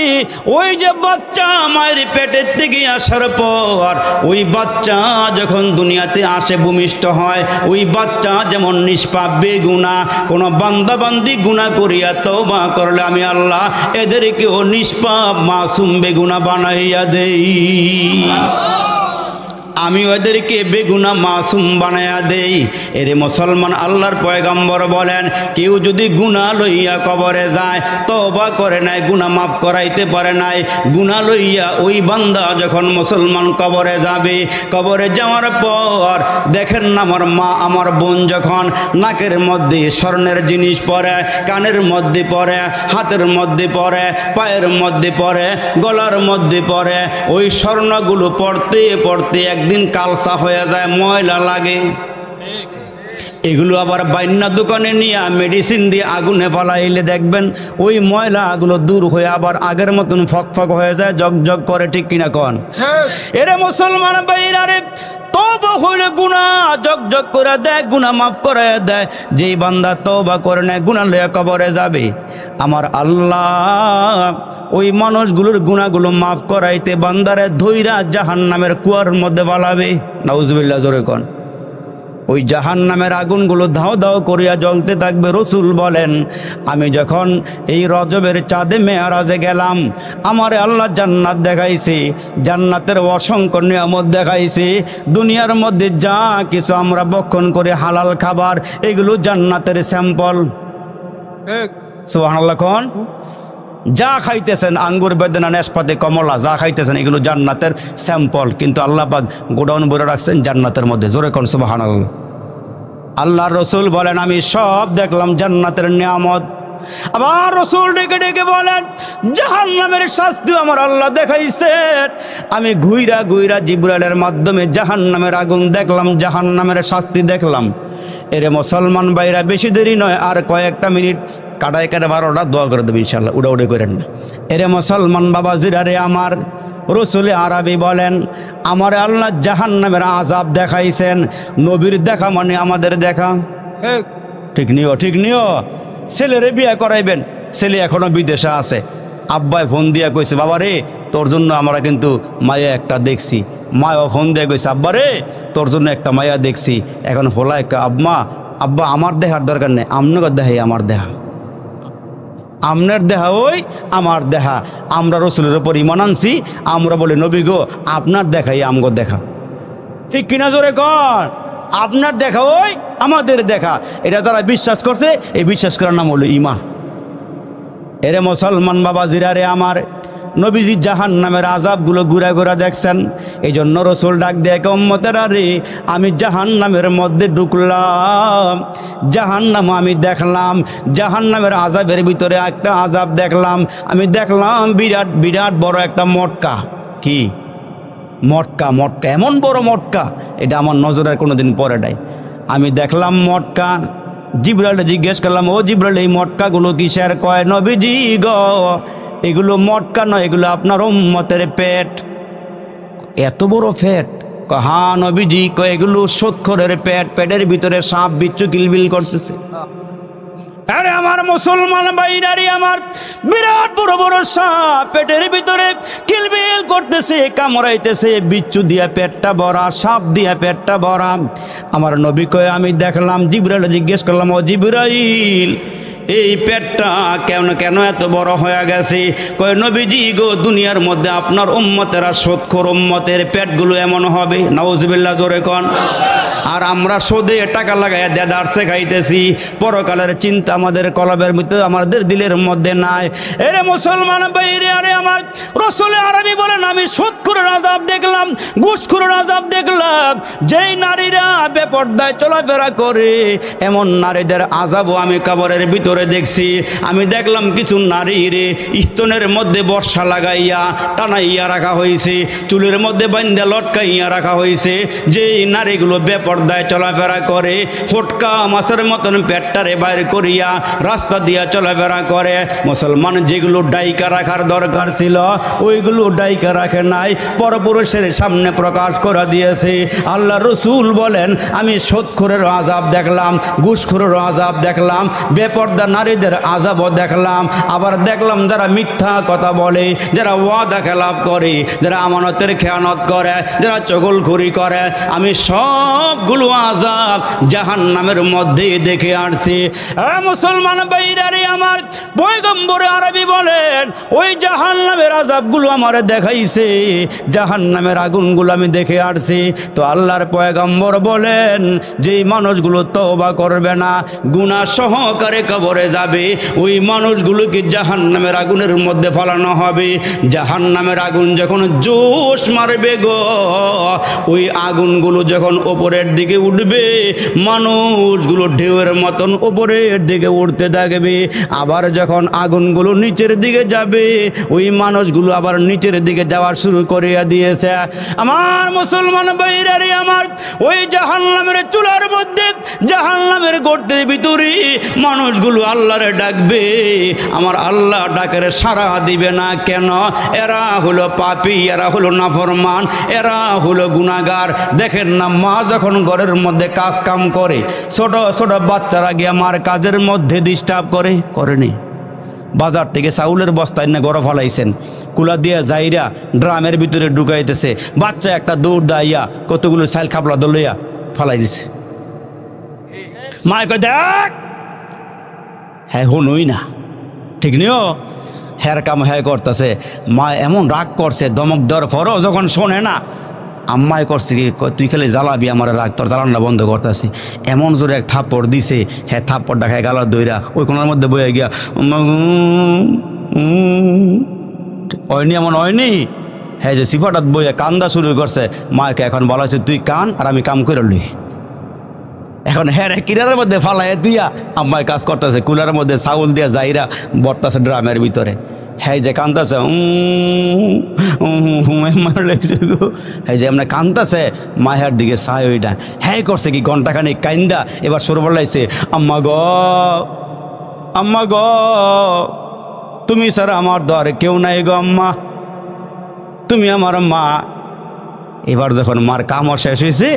ওই যে বাচ্চা মায়ের পেটের থেকে আসার পর ওই বাচ্চা যখন দুনিয়াতে আসে ভূমিষ্ঠ হয়, ওই বাচ্চা যেমন নিষ্পাপ বেগুনাহ, কোন বান্দা বান্দি গুনাহ করিয়া তওবা করলে আমি আল্লাহ এদেরকেও নিষ্পাপ মাসুম বেগুনাহ বানাইয়া দেই, আমি ওদেরকে বেগুনা মাসুম বানায়া দেই। এরে মুসলমান আল্লাহর পয়গম্বর বলেন কেউ যদি গুনাহ লইয়া কবরে যায়, তওবা করে নাই, গুনাহ মাফ করাইতে পারে নাই, গুনাহ লইয়া ওই বান্দা যখন মুসলমান কবরে যাবে, কবরে যাওয়ার পর দেখেন না আমার মা আমার বোন যখন নাকের মধ্যে স্বর্ণের জিনিস পরে, কানের মধ্যে পরে, হাতের মধ্যে পরে, পায়ের মধ্যে পরে, গলার মধ্যে পরে, ওই স্বর্ণগুলো পড়তে পড়তে একদিন কালসা হয়ে যায়, ময়লা লাগে। এগুলো আবার বাইন্যা দোকানে নিয়ে মেডিসিন দিয়ে আগুনে ফালাইলে দেখবেন ওই ময়লাগুলো দূর হয়ে আবার আগের মতন ফকফক হয়ে যায়, জগজগ করে, ঠিক কিনা কন? এরে মুসলমান ভাইরা রে, তওবা হইলে গুনাহ জগজগ করে দেয়, গুনাহ মাফ করে দেয়। যেই বান্দা তওবা করে নেয় গুনাহ লইয়া কবরে যাবে, আমার আল্লাহ ওই মানুষগুলোর গুনাহগুলো মাফ করাইতে বান্দারে ধইরা জাহান্নামের কুয়ার মধ্যে বালাবে। নাউজুবিল্লাহ, জোরে কন। ওই জাহান্নামের আগুনগুলো ধাও ধাও করিয়া জ্বলতে থাকবে। রসুল বলেন, আমি যখন এই রজবের চাঁদে মেয়ারাজে গেলাম, আমারে আল্লাহ জান্নাত দেখাইছে, জান্নাতের অসংখ্য নিয়ামত দেখাইছে। দুনিয়ার মধ্যে যা কিছু আমরা ভক্ষণ করে হালাল খাবার, এগুলো জান্নাতের স্যাম্পল। সুবহানাল্লাহ কোন? যা খাইতেছেন, আঙ্গুর, বেদানা, নাশপাতি, কমলা, যা খাইতেছেন এগুলো জান্নাতের স্যাম্পল, কিন্তু আল্লাহ পাক গোডাউন ভরে রাখছেন জান্নাতের মধ্যে। জোরে কোন সুবহানাল্লাহ। আল্লাহর রসুল বলেন, আমি সব দেখলাম জান্নাতের নিয়ামত। আবার রসুল ডেকে ডেকে বলেন, জাহান্নামের শাস্তি আমার আল্লাহ দেখাইছে। আমি ঘুইরা ঘুইরা জিবরাইলের মাধ্যমে জাহান্নামের আগুন দেখলাম, জাহান্নামের শাস্তি দেখলাম। এরে মুসলমান ভাইরা, বেশি দেরি নয়, আর কয়েকটা মিনিট, কাটায় কাটা 12টা দোয়া করে দেবে ইনশাল্লাহ, উড়াউড়ি করেন না। এরে মুসলমান বাবাজিরা রে আমার, রসুলে আরবি বলেন, আমার আল্লাহ জাহান্নামের আযাব দেখাইছেন। নবীর দেখা মানে আমাদের দেখা, ঠিক নিও, ঠিক নিও। ছেলেরে বিয়ে করাইবেন, ছেলে এখনো বিদেশে আছে, আব্বাই ফোন দিয়া কইছে, বাবা রে তোর জন্য আমরা কিন্তু মায়া একটা দেখছি। মায়ও ফোন দিয়ে কইছে, আব্বা রে তোর জন্য একটা মায়া দেখছি। এখন ফোলা একটা, আব্বা আমার দেহার দরকার নেই, আমনগর দেহাই আমার দেহা, আমনের দেহা ওই আমার দেহা। আমরা রসুলের উপর ঈমান আনছি, আমরা বলি নবী গো আপনার দেখাই আমগো দেখা, ঠিক কিনা জোরে কর? আপনার দেখা ওই আমাদের দেখা। এটা যারা বিশ্বাস করছে, এই বিশ্বাস করার নাম হলো ঈমান। এরে মুসলমান বাবাজিরা রে আমার, নবীজি জাহান্নামের আযাবগুলো ঘুরা ঘুরা দেখছেন। এই জন্য রসুল ডাক দিয়ে, উম্মতেরা রে, আমি জাহান্নামের মধ্যে ঢুকলাম, জাহান্নাম আমি দেখলাম, জাহান্নামের আযাবের ভিতরে একটা আযাব দেখলাম। আমি দেখলাম বিরাট বিরাট বড় একটা মটকা। কি মটকা? মটকা, এমন বড় মটকা, এটা আমার নজরের কোনোদিন পরে নাই। আমি দেখলাম মটকা। জিবরাইল জিজ্ঞেস করলাম, ও জিবরাইল এই মটকাগুলো কিসের? কয়, নবীজি গো এগুলো মটকা নয়, এগুলো আপনার উম্মতের পেট। এত বড় পেট? হ্যাঁ নবীজি। কয় এগুলো সৎখরের পেট, পেটের ভিতরে সাপ বিচ্ছু কিলবিল করতেছে। আরে আমার মুসলমান ভাইরারি আমার, বিরাট বড় বড় সাপ পেটের ভিতরে কিলবিল করতেছে, কামড়াইতেছে, বিচ্ছু দিয়া পেটটা ভরা, সাপ দিয়া পেটটা ভরা। আমার নবী কয় আমি দেখলাম। জিবরাইল জিজ্ঞেস করলাম, ও জিবরাইল এই পেটটা কেন কেন এত বড় হয়ে গেছে? কয় নবীজি গো দুনিয়ার মধ্যে আপনার উম্মতেরা সৎখর উম্মতের পেটগুলো এমন হবে। নাউজুবিল্লাহ, জোরে কোন। আর আমরা সুদে টাকা লাগাইয়া দেদারসে খাইতেছি, পরকালের চিন্তা আমাদের কলবের ভিতরে, আমাদের দিলের মধ্যে নাই। এরে মুসলমান বাইরে, আরে আমার রসুল আরবি বলেন, আমি সুদখোরের আযাব দেখলাম, ঘুষখোরের আযাব দেখলাম। যেই নারীরা বেপরদায় চলাফেরা করে, এমন নারীদের আযাবও আমি কবরের ভিতরে দেখছি। আমি দেখলাম কিছু নারী রে স্তনের মধ্যে বর্ষা লাগাইয়া টানাইয়া রাখা হয়েছে, চুলের মধ্যে বান্ধা লটকাইয়া রাখা হয়েছে। যেই নারীগুলো বেপরদায় চলাফেরা করে, ফটকা মাছের মতন পেটটারে বাইর করিয়া রাস্তা দিয়া চলাফেরা করে, মুসলমান যেগুলো ডাইকা রাখার দরকার ছিল ওইগুলো ডাইকা রাখে নাই, পরপুরুষের সামনে প্রকাশ করে দিয়েছে। আল্লাহ রসুল বলেন, আমি সুদখোরের আযাব দেখলাম, ঘুষখোরের আযাব দেখলাম, বেপরদা নারীদের আযাবও দেখলাম। আবার দেখলাম যারা মিথ্যা কথা বলে, যারা ওয়াদা খেলাফ করে, যারা আমানতের খেয়ানত করে, যারা চগলখুরি করে, আমি সবগুলো আযাব জাহান্নামের মধ্যে দেখে আসছি। মুসলমান ভাইরারে আমার, পয়গম্বর আরবি বলেন, ওই জাহান্নামের আযাবগুলো আমারে দেখাইছে, জাহান্নামের আগুনগুলো আমি দেখে আসছি। তো আল্লাহর পয়গম্বর বলেন, যেই মানুষগুলো তওবা করবে না, গুনাহ সহকারে কবরে যাবে, ওই মানুষগুলোকে জাহান্নামের আগুনের মধ্যে ফেলানো হবে। জাহান্নামের আগুন যখন জোশ মারবে গো, ওই আগুনগুলো যখন ওপরে দিকে উঠবে, মানুষগুলো ঢেউয়ের মতন উপরের দিকে উঠতে থাকবে। আবার যখন আগুনগুলো নিচের দিকে যাবে, ওই মানুষগুলো আবার নিচের দিকে যাওয়া শুরু করে দিয়েছে। আমার মুসলমান ভাইরা রে আমার, ওই জাহান্নামের চুলার মধ্যে, জাহান্নামের গর্তের ভিতরে মানুষগুলো আল্লাহরে ডাকবে। আমার আল্লাহ ডাকের সাড়া দিবে না কেন? এরা হলো পাপী, এরা হলো নাফরমান, এরা হলো গুনাহগার। দেখেন না, মা যখন ঘরের মধ্যে কাজ কাম করে, ছোট ছোট বাচ্চারা গিয়ে মার কাজের মধ্যে ডিস্টার্ব করেনি? বাজার থেকে চাউলের বস্তায় না গড় ফলাইছেন, কুলা দিয়া যাইরা ড্রামের ভিতরে ঢুকাইতেছে, বাচ্চা একটা দৌড় দাইয়া কতগুলো চাইল খাপলা দলইয়া ফলাই দিছে। মায় কয় দেখ, হ্যাঁ হনুই না, ঠিক নিও, হ্যার কাম হ্যাঁ করতেছে। মা এমন রাগ করছে, দমক দেওয়ার পরও যখন শোনে না, আম্মায় করছে কি, তুই খালি জ্বালাবি আমার, রাগ তোর জ্বালানটা বন্ধ করতেছি। এমন জোরে এক থাপ্পড় দিছে, হ্যাঁ থাপ্পড়টা খায় গালার দইরা ওই কোনার মধ্যে বয়ে গিয়া হয়নি, এমন হয়নি। হ্যাঁ যে সিফাটাত বইয়া কান্দা শুরু করছে। মাকে এখন বলা হচ্ছে তুই কান আর আমি কাম করে লই। এখন হ্যাঁ কিনারের মধ্যে ফালাই দিয়া আম্মায় কাজ করতেছে, কুলারের মধ্যে চাউল দিয়া যাইরা বর্তাছে ড্রামের ভিতরে। হ্যাঁ যে কান্দাছে, হ্যাঁ যে এমনি কান্দাছে, মায়ের দিকে চাই ওইটা। হ্যাঁ করছে কি, ঘন্টাখানিক কান্দা এবার সর বলাইছে, আম্মা গ, আম্মা গ, তুমি স্যার আমার দ্বারে কেউ নাই গো আম্মা, তুমি আমার মা। এবার যখন মার কামড় শেষ হয়েছে,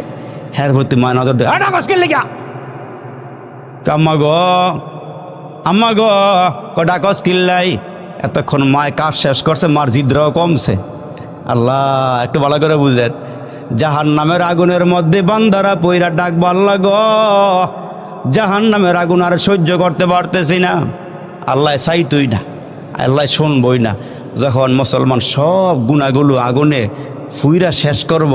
হ্যাঁ ভর্তি মা নজর দেয়, আম্মা গ, আম্মা গ, ডাকস কিল্লাই। এতক্ষণ মায় কাজ শেষ করছে, মার জিদ্রাও কমছে। আল্লাহ একটু ভালো করে বুঝেন, জাহান্নামের আগুনের মধ্যে বান্দারা পইরা ডাকবো, আল্লাহ গ, জাহান্নামের আগুন আর সহ্য করতে পারতেছি না। আল্লাহ চাইতই না, আল্লাহ শুনবই না। যখন মুসলমান সব গুণাগুলো আগুনে ফুইরা শেষ করব,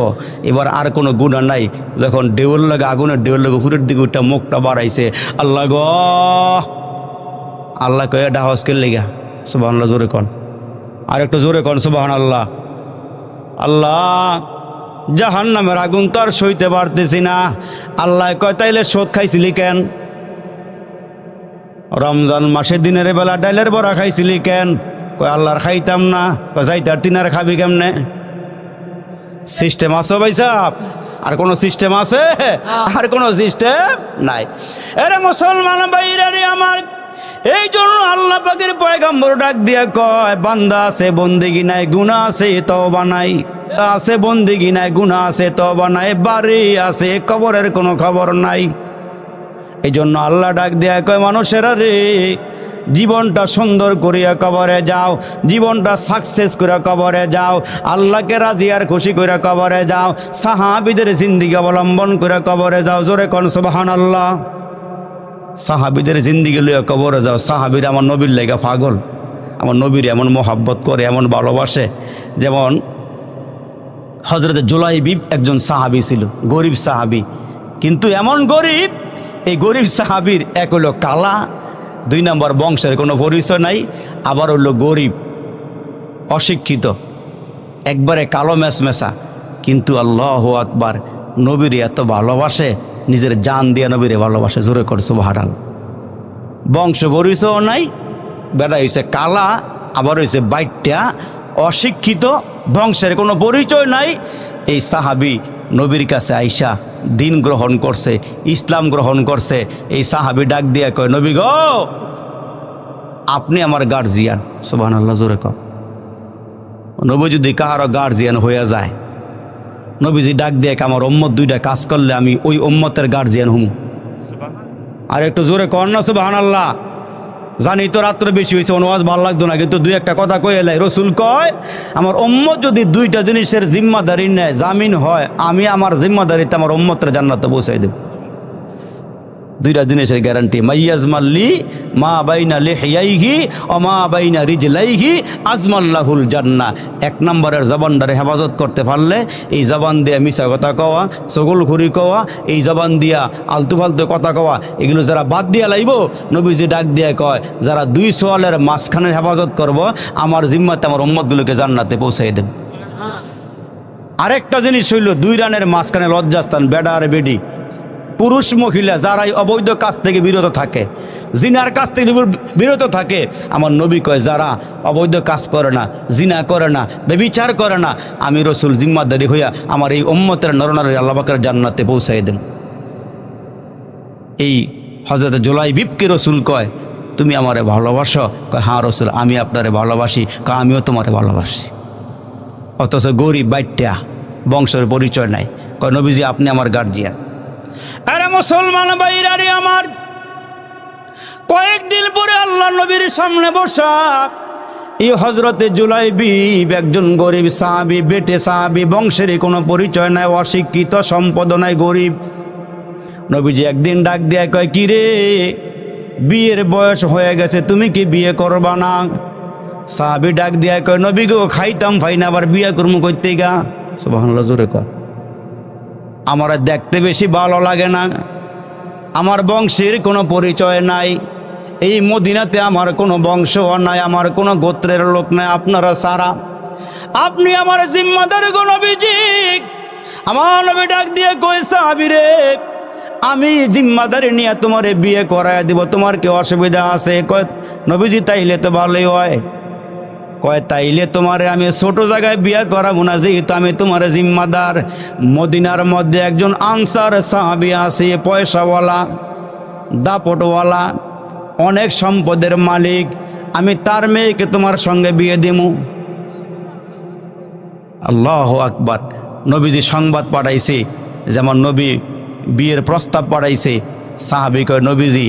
এবার আর কোনো গুণা নাই। যখন ঢেউর লাগে, আগুনের ঢেউর লাগে ফুরের দিকে ওইটা মুখটা বাড়াইছে, আল্লাহ গ, আল্লাহ কয়ে ডাহসকে লেগা সুবহানাল্লাহ, জোরে কন, আর একটু জোরে কন সুবহানাল্লাহ। আল্লাহ জাহান্নামের আগুন তো আর সইতে পারতেছি না। আল্লাহ কয় তাইলে শোধ খাইছিলি কেন? রমজান মাসে দিনের বেলা ডাইলের বড়া খাইছিলি কেন? কয় আল্লাহর খাইতাম না। কয় যাইতার তিনার খাবি কেমনে? সিস্টেম আছে ভাই সাহেব? আর কোনো সিস্টেম আছে? আর কোনো সিস্টেম নাই। এরে মুসলমান ভাইরা রে আমার, এই জন্য আল্লাহ পাকের পয়গম্বর ডাক দিয়া কয়, বান্দা আছে বন্দেগি নাই, গুনাহ আছে তওবা নাই, আছে বন্দেগি নাই, গুনাহ আছে তওবা নাই, বাড়ি আছে কবরের কোনো খবর নাই। এই জন্য আল্লাহ ডাক দিয়া কয়, মানুষেরা রে, জীবনটা সুন্দর করিয়া কবরে যাও, জীবনটা সাকসেস করে কবরে যাও, আল্লাহকে রাজি আর খুশি করে কবরে যাও, সাহাবীদের জিন্দেগি অবলম্বন করে কবরে যাও। জোরে কোন সুবহানাল্লাহ। সাহাবীদের জিন্দেগি লইয়া কবরে যাও। সাহাবীর আমার নবীর লেগা পাগল, আমার নবীর এমন মোহাব্বত করে, এমন ভালোবাসে। যেমন হযরত জুলাইবিব একজন সাহাবী ছিল, গরিব সাহাবী, কিন্তু এমন গরিব, এই গরিব সাহাবীর এক হলো কালা, 2 নম্বর বংশের কোনো পরিচয় নাই, আবার হলো গরিব, অশিক্ষিত, একবারে কালো মেশমেশা, কিন্তু আল্লাহু আকবার, নবীর এত ভালোবাসে, নিজের জান দিয়ে নবীরে ভালোবাসে। জোরে করে সুবহানাল্লাহ। বংশ পরিচয় নাই, বেটা হইছে কালা, আবার হইছে বাইটটা, অশিক্ষিত, বংশের কোনো পরিচয় নাই। এই সাহাবী নবীর কাছে আইসা দিন গ্রহণ করছে, ইসলাম গ্রহণ করছে। এই সাহাবী ডাক দিয়া কয়, নবী গো, আপনি আমার গার্জিয়ান। সুবহানাল্লাহ, জোরে কর। নবী যদি কাহারো গার্জিয়ান হইয়া যায়, নবীজি ডাক দিয়ে আমার উম্মত 2টা কাজ করলে আমি ওই উম্মতের গার্জিয়ান হুম। আর একটু জোরে কর না সুবহানাল্লাহ। জানি তো রাত্রে বেশি হয়েছে, অনুয়াজ ভালো লাগতো না, কিন্তু 2-1টা কথা কয়ে এলাই। রসুল কয়, আমার উম্মত যদি 2টা জিনিসের জিম্মাদারি নেয়, জামিন হয়, আমি আমার জিম্মাদারিতে আমার উম্মতের জান্নাতে পৌঁছাই দেব। 2টা জিনিসের গ্যারান্টি, মাইয়াজমাল্লি মা বাইনা লিহিয়াইহি ওয়া মা বাইনা রিজলাইহি আজমাল্লাহুল জান্নাহ। 1 নম্বরের জবানটারে হেফাজত করতে পারলে, এই জবান দিয়ে মিছা কথা কওয়া, চগলখুরি কওয়া, এই জবান দিয়া আলতু ফালতু কথা কওয়া, এগুলো যারা বাদ দিয়া লাইব, নবীজি ডাক দিয়ে কয়, যারা 2 সোয়ালের মাঝখানের হেফাজত করব, আমার জিম্মাতে আমার উম্মতগুলোকে জান্নাতে পৌঁছাই দেব। আরেকটা জিনিস হইল, 2 রানের মাঝখানে লজ্জাস্থান, বেড়া আর বেডি, পুরুষ মহিলা যারাই অবৈধ কাজ থেকে বিরত থাকে, জিনার কাজ থেকে বিরত থাকে, আমার নবী কয় যারা অবৈধ কাজ করে না, জিনা করে না, ব্যভিচার করে না, আমি রসুল জিম্মাদারি হইয়া আমার এই উম্মতের নরনারী আল্লাহ পাকের জান্নাতে পৌঁছাই দেন। এই হযরত জুলাইবিবকে রসুল কয় তুমি আমারে ভালোবাসো? কয় হ্যাঁ রসুল, আমি আপনারে ভালোবাসি। কয় আমিও তোমারে ভালোবাসি। অথচ গরিব বাইটা, বংশের পরিচয় নাই। কয় নবীজি আপনি আমার গার্জিয়ান। আরে মুসলমান ভাইরা রে আমার, কয়েকদিন পরে আল্লাহ নবীর সামনে বসা এই হযরতে জুলাইবিব একজন গরিব সাহাবী, বেটে সাহাবী, বংশের কোনো পরিচয় নাই, অশিক্ষিত, সম্পদ নাই, গরিব। নবীজি একদিন ডাক দিয়ে কয় কি রে, বিয়ের বয়স হয়ে গেছে, তুমি কি বিয়ে করবা না? সাহাবী ডাক দিয়ে কয় নবী গো, খাইতাম ফাই না, আবার বিয়ে করবো করতে গা। সুবহানাল্লাহ, জোরে কয়। আমার দেখতে বেশি ভালো লাগে না, আমার বংশের কোনো পরিচয় নাই, এই মদিনাতে আমার কোনো বংশ নাই, আমার কোনো গোত্রের লোক নাই, আপনারা সারা, আপনি আমার জিম্মাদার গো নবীজি। আমার নবী ডাক দিয়ে কয় সাহাবী রে, আমি জিম্মাদারি নিয়ে তোমারে বিয়ে করায় দিব, তোমার কি অসুবিধা আছে? কয় নবীজি তাইলে তো ভালোই হয়। কয় তাইলে তোমারে আমি ছোট জায়গায় বিয়ে করাবো না, যেহেতু আমি তোমার জিম্মাদার। মদিনার মধ্যে একজন আনসার সাহাবী আছে, পয়সাওয়ালা, দাপটওয়ালা, অনেক সম্পদের মালিক, আমি তার মেয়েকে তোমার সঙ্গে বিয়ে দিব। আল্লাহু আকবার। নবীজি সংবাদ পাঠাইছে, যেমন নবী বিয়ের প্রস্তাব পাঠাইছে। সাহাবী কয় নবীজি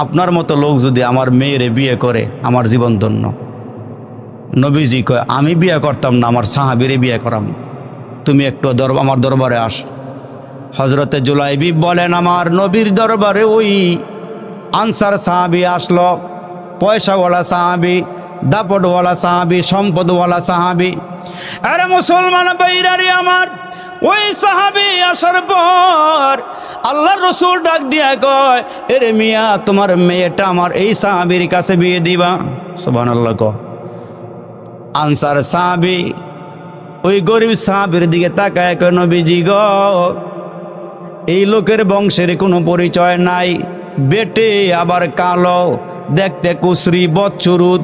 আপনার মতো লোক যদি আমার মেয়েরে বিয়ে করে আমার জীবন ধন্য। নবীজি কয় আমি বিয়ে করতাম না, আমার সাহাবীরে বিয়ে করাম, তুমি একটু আমার দরবারে আস। হযরতে জুলাইবিব বলেন আমার নবীর দরবারে ওই আনসার সাহাবী আসলো, পয়সাওয়ালা সাহাবী, দাপটওয়ালা সাহাবী, সম্পদওয়ালা সাহাবী। আরে মুসলমান ভাইরা রে আমার, ওই সাহাবী আসার পর আল্লাহর রাসূল ডাক দিয়া কয় এরে মিয়া, তোমার মেয়েটা আমার এই সাহাবীর কাছে বিয়ে দিবা। সুবহানাল্লাহ। কয় আনসার সাহাবী ওই গরিব সাহাবীর দিকে তাকায় কয় নবীজি গো, এই লোকের বংশের কোনো পরিচয় নাই, বেটে আবার কালো, দেখতে কুসরি, বচ্চুরুদ,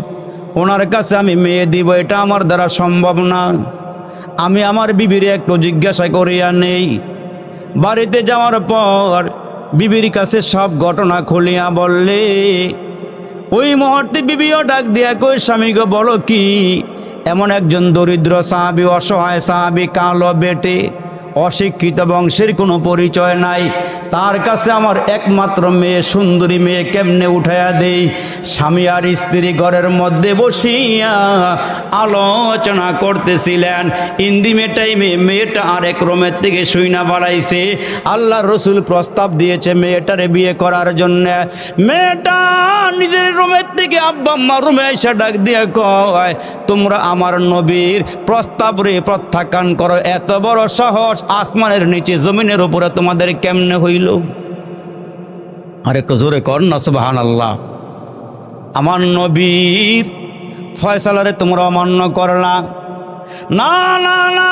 ওনার কাছে আমি মেয়ে দিব এটা আমার দ্বারা সম্ভব না। আমি আমার বিবির একটু জিজ্ঞাসা করিয়া নেই। বাড়িতে যাওয়ার পর বিবির কাছে সব ঘটনা খুলিয়া বললে ওই মুহূর্তে বিবিও ডাক দিয়া কই স্বামী গো বলো কি, এমন একজন দরিদ্র সাহাবী, অসহায় সাহাবী, কালো, বেটে, অশিক্ষিত, বংশের কোনো পরিচয় নাই, তার কাছে আমার একমাত্র মেয়ে, সুন্দরী মেয়ে কেমনে উঠাইয়া দেই। স্বামী আর স্ত্রী ঘরের মধ্যে বসিয়া আলোচনা করতেছিলেন। ইন্দিমে টাইমে মেয়েটা আরেক রুমের থেকে শুইনা বাড়াইছে। আল্লাহ রসুল প্রস্তাব দিয়েছে মেয়েটারে বিয়ে করার জন্য। মেয়েটা নিজের রুমের থেকে আব্বা আম্মা রুমে এসে ডাক দিয়ে কয় তোমরা আমার নবীর প্রস্তাব রে প্রত্যাখ্যান করো, এত বড় সাহস আসমানের নিচে জমিনের উপরে তোমাদের কেমনে হইল? আর একটু জোরে কর না সুবহানাল্লাহ। আমার নবীর ফয়সালারে তোমরা অমান্য করলা। না না না,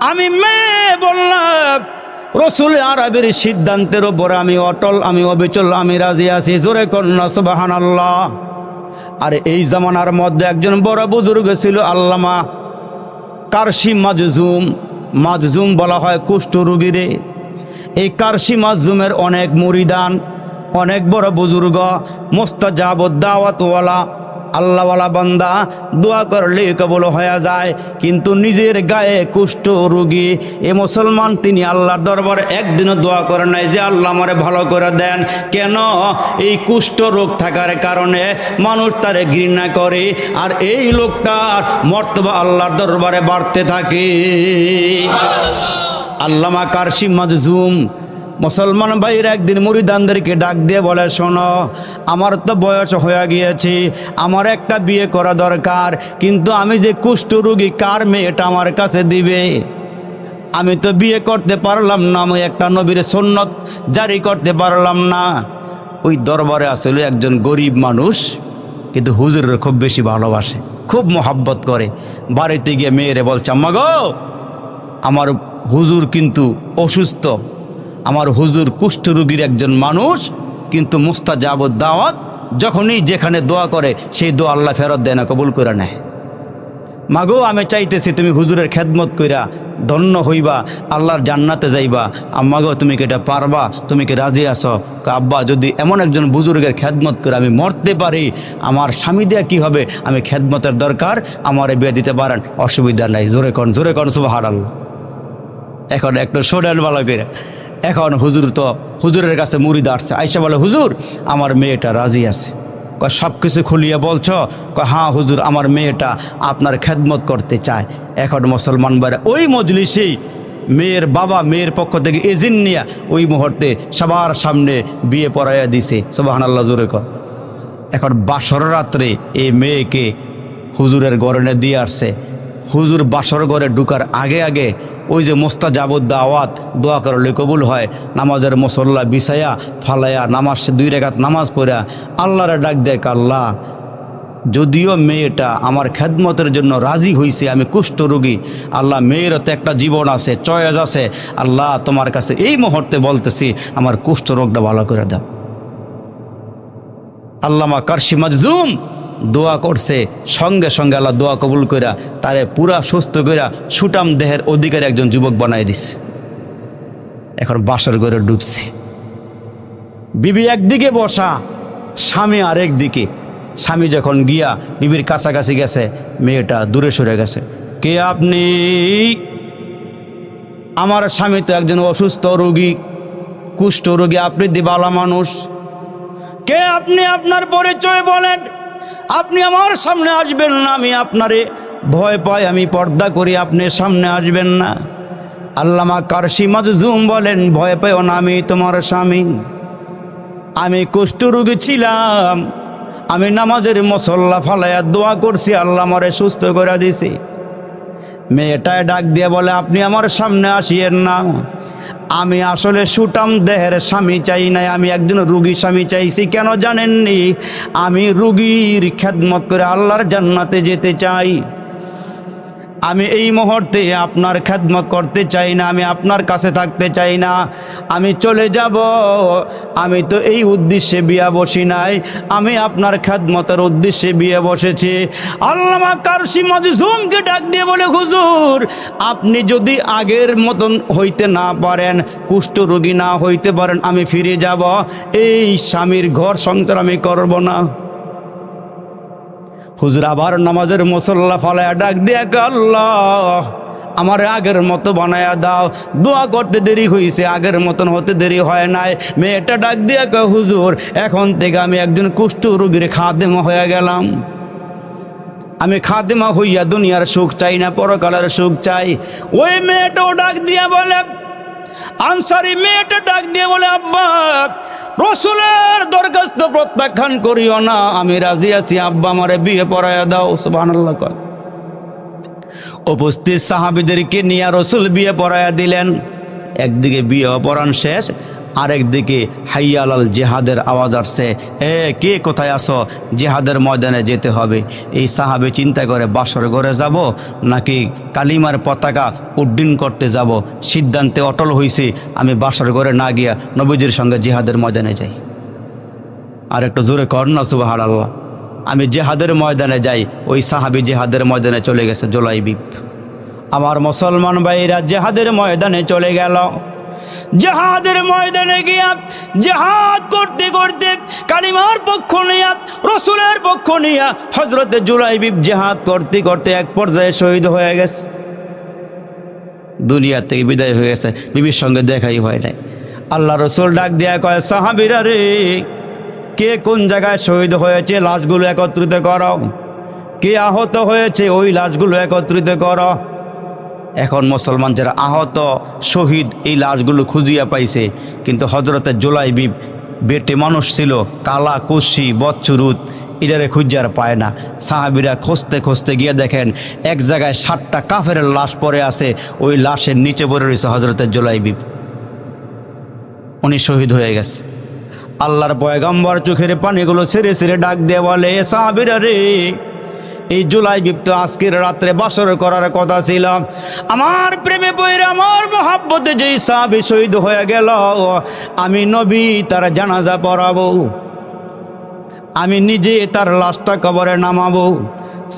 আমি মেয়ে বললাম রসুল আরবের সিদ্ধান্তের উপর আমি অটল, আমি অবিচল, আমি রাজি আছি। জোরে কর না সুবহানাল্লাহ। আর এই জামানার মধ্যে একজন বড় বুজুর্গ ছিল আল্লামা কারশি মাজজুম। মাজজুম বলা হয় কুষ্ঠ রোগীরে। এই কারশি মাজজুমের অনেক মুরিদান, অনেক বড় বুজুর্গ, মুস্তাজাবুদ দাওয়াতওয়ালা, আল্লাহওয়ালা বান্দা, দোয়া করলে কবুল হয়ে যায়। কিন্তু নিজের গায়ে কুষ্ঠ রোগী এ মুসলমান, তিনি আল্লাহর দরবারে একদিনও দোয়া করে নাই যে আল্লাহ আমারে ভালো করে দেন। কেন? এই কুষ্ঠ রোগ থাকার কারণে মানুষ তারে ঘৃণা করে, আর এই লোকটার মর্তবা আল্লাহর দরবারে বাড়তে থাকে। আল্লামা কারশি মাজজুম মুসলমান ভাইরা একদিন মুরিদানদেরকে ডাক দিয়ে বলে শোনো, আমার তো বয়স হয়ে গিয়েছে, আমার একটা বিয়ে করা দরকার, কিন্তু আমি যে কুষ্ঠ রোগী, কার মেয়েটা আমার কাছে দিবে? আমি তো বিয়ে করতে পারলাম না, আমি একটা নবীর সুন্নত জারি করতে পারলাম না। ওই দরবারে আসলে একজন গরিব মানুষ, কিন্তু হুজুরের খুব বেশি ভালোবাসে, খুব মোহাব্বত করে। বাড়িতে গিয়ে মেয়েরে বলছে আম্মা গো, আমার হুজুর কিন্তু অসুস্থ, আমার হুজুর কুষ্ঠরোগীর একজন মানুষ, কিন্তু মুস্তাজাবুদ দাওয়াত, যখনই যেখানে দোয়া করে সেই দোয়া আল্লাহ ফেরত দেয় না, কবুল করে নেয়। মাগো আমি চাইতেছি তুমি হুজুরের খেদমত কইরা ধন্য হইবা, আল্লাহর জান্নাতে যাইবা। আম্মাগো তুমি কি এটা পারবা? তুমি কি রাজি আছো? আব্বা যদি এমন একজন বুজুর্গের খেদমত করে আমি মরতে পারি, আমার স্বামী দেয়া কী হবে? আমি খেদমতের দরকার, আমারে বিয়ে দিতে পারেন, অসুবিধা নাই। জোরে কন সুবহানাল্লাহ। এখন একটু শোনেন ভালো করে। এখন হুজুরের কাছে মুরিদ আসছে, আইসা বলে হুজুর আমার মেয়েটা রাজি আছে। কয় সব কিছু খুলিয়ে বলছো? কয় হ্যাঁ হুজুর, আমার মেয়েটা আপনার খেদমত করতে চায়। এখন মুসলমান ভাইরা ওই মজলিসেই মেয়ের বাবা মেয়ের পক্ষ থেকে এজেন্ট নিয়ে ওই মুহূর্তে সবার সামনে বিয়ে পড়াইয়া দিছে। সুবহানাল্লাহ, জোরে কর। এখন বাসর রাত্রে এই মেয়েকে হুজুরের ঘরে দিয়ে আসছে। হুজুর বাসর ঘরে ঢুকার আগে আগে ওই যে মুস্তাজাবুদ দাওয়াত, দোয়া করলে কবুল হয়, নামাজের মুসল্লা বিছায়া ফালাইয়া নামাজ 2 রাকাত নামাজ পড়া আল্লাহরে ডাক দেয়, আল্লাহ যদিও মেয়েটা আমার খেদমতের জন্য রাজি হয়েছে, আমি কুষ্ঠরোগী, আল্লাহ মেয়েরও তো একটা জীবন আছে, চয়েস আছে, আল্লাহ তোমার কাছে এই মুহূর্তে বলতেছি আমার কুষ্ঠরোগটা ভালো করে দাও। আল্লামা কারশি মাজজুম দোয়া করছে, সঙ্গে সঙ্গে আল্লাহ দোয়া কবুল কইরা তারে পুরা সুস্থ কইরা সুটাম দেহের অধিকারী একজন যুবক বানাই দিছে। এখন বাসর ঘরে ঢুকছে, বিবি একদিকে বসা, স্বামী আরেক দিকে। স্বামী যখন গিয়া বিবির কাছাকাছি গেছে, মেয়েটা দূরে সরে গেছে। কে আপনি? আমার স্বামী তো একজন অসুস্থ রোগী, কুষ্ঠ রোগী, আপনি দিবালা মানুষ। কে আপনি? আপনার পরিচয় বলেন। আপনি আমার সামনে আসবেন না, আমি আপনারে ভয় পাই, আমি পর্দা করি, আপনি সামনে আসবেন না। আল্লামা কারশি মাজজুম বলেন, ভয় পাইও না, আমি তোমার স্বামী। আমি কুষ্ঠরোগী ছিলাম, আমি নামাজের মুসল্লা ফালাইয়া দোয়া করছি, আল্লাহ আমারে সুস্থ করে দিছে। মেয়েটায় ডাক দিয়ে বলে, আপনি আমার সামনে আসিয়েন না, আমি আসলে সুটাম দেহের স্বামী চাই নাই, আমি একজন রুগী স্বামী চাইছি। কেন জানেননি? আমি রুগীর খেদমত করে আল্লাহর জান্নাতে যেতে চাই। আমি এই মুহূর্তে আপনার খেদমত করতে চাই না, আমি আপনার কাছে থাকতে চাই না, আমি চলে যাব। আমি তো এই উদ্দেশ্যে বিয়া বসি নাই, আমি আপনার খেদমতের উদ্দেশ্যে বিয়ে বসেছি। আল্লামা কারশি মাজজুমকে ডাক দিয়ে বলে, হুজুর আপনি যদি আগের মতন হইতে না পারেন, কুষ্ঠরোগী না হইতে পারেন, আমি ফিরে যাব, এই স্বামীর ঘর সংসার আমি করব না। হুজুর আবার নামাজের মুসল্লা ফালায়া ডাক দিয়ে, আল্লাহ আমার আগের মতো বানায়া দাও। দোয়া করতে দেরি হয়েছে, আগের মতন হতে দেরি হয় নাই। মেয়েটা ডাক দিয়ে, হুজুর এখন থেকে আমি একজন কুষ্ঠ রোগীর খাদেমা হয়ে গেলাম। আমি খাদেমা হইয়া দুনিয়ার সুখ চাই না, পরকালের সুখ চাই। ওই মেয়েটাও ডাক দিয়া বলে, আনসারি মেয়েটা ডাক দিয়ে বলে, আব্বা রসুলের দরখাস্ত প্রত্যাখ্যান করিও না, আমি রাজি আছি, আব্বা আমারে বিয়ে পড়াইয়া দাও। সুবহানাল্লাহ। উপস্থিত সাহাবীদেরকে নিয়ে রসুল বিয়ে পড়াইয়া দিলেন। একদিকে বিয়ে পড়ান শেষ, আরেকদিকে হাইয়া আলাল জেহাদের আওয়াজ আসছে, কে কোথায় আসো? জেহাদের ময়দানে যেতে হবে। এই সাহাবী চিন্তা করে, বাসর ঘরে যাব নাকি কালিমার পতাকা উড্ডীন করতে যাব। সিদ্ধান্তে অটল হয়েছি, আমি বাসর ঘরে না গিয়া নবীজির সঙ্গে জেহাদের ময়দানে যাই। আর একটু জোরে কর না সুবহানাল্লাহ। আমি জেহাদের ময়দানে যাই। ওই সাহাবী জেহাদের ময়দানে চলে গেছে, জুলাইবিব। আমার মুসলমান ভাইরা জেহাদের ময়দানে চলে গেল। জেহাদের ময়দানে গিয়া জেহাদ করতে করতে কালিমার পক্ষ নিয়া, রসুলের পক্ষ নিয়া হযরতে জুলাইবিব জেহাদ করতে করতে এক পর্যায়ে শহীদ হয়ে গেছে, দুনিয়া থেকে বিদায় হয়ে গেছে, বিবির সঙ্গে দেখাই হয় নাই। আল্লাহ রসুল ডাক দিয়া কয়, সাহাবীরা রে, কে কোন জায়গায় শহীদ হয়েছে লাশগুলো একত্রিত করো, কে আহত হয়েছে ওই লাশগুলো একত্রিত করো। এখন মুসলমান যারা আহত শহীদ এই লাশগুলো খুঁজিয়া পাইছে, কিন্তু হযরতে জুলাইবিব বেটে মানুষ ছিল, কালা কুশি বচ্চুরুত, এটারে খুঁজার পায় না। সাহাবীরা খুঁজতে খুঁজতে গিয়ে দেখেন এক জায়গায় 7টা কাফেরের লাশ পড়ে আছে, ওই লাশের নিচে পড়ে রয়েছে হযরতে জুলাইবিব, উনি শহীদ হয়ে গেছে। আল্লাহর পয়গম্বর চোখের পানিগুলো ছেড়ে ছেড়ে ডাক দিয়ে বলে, সাহাবীরা রে, এই জুলাই বিপ্ত আজকের রাত্রে বাসর করার কথা ছিল। আমার প্রেমে পড়ে আমার মহাব্বতে যেই সাহাবী শহীদ হয়ে গেল, আমি নবী তার জানাজা পড়াবো, আমি নিজে তার লাশটা কবরে নামাবো।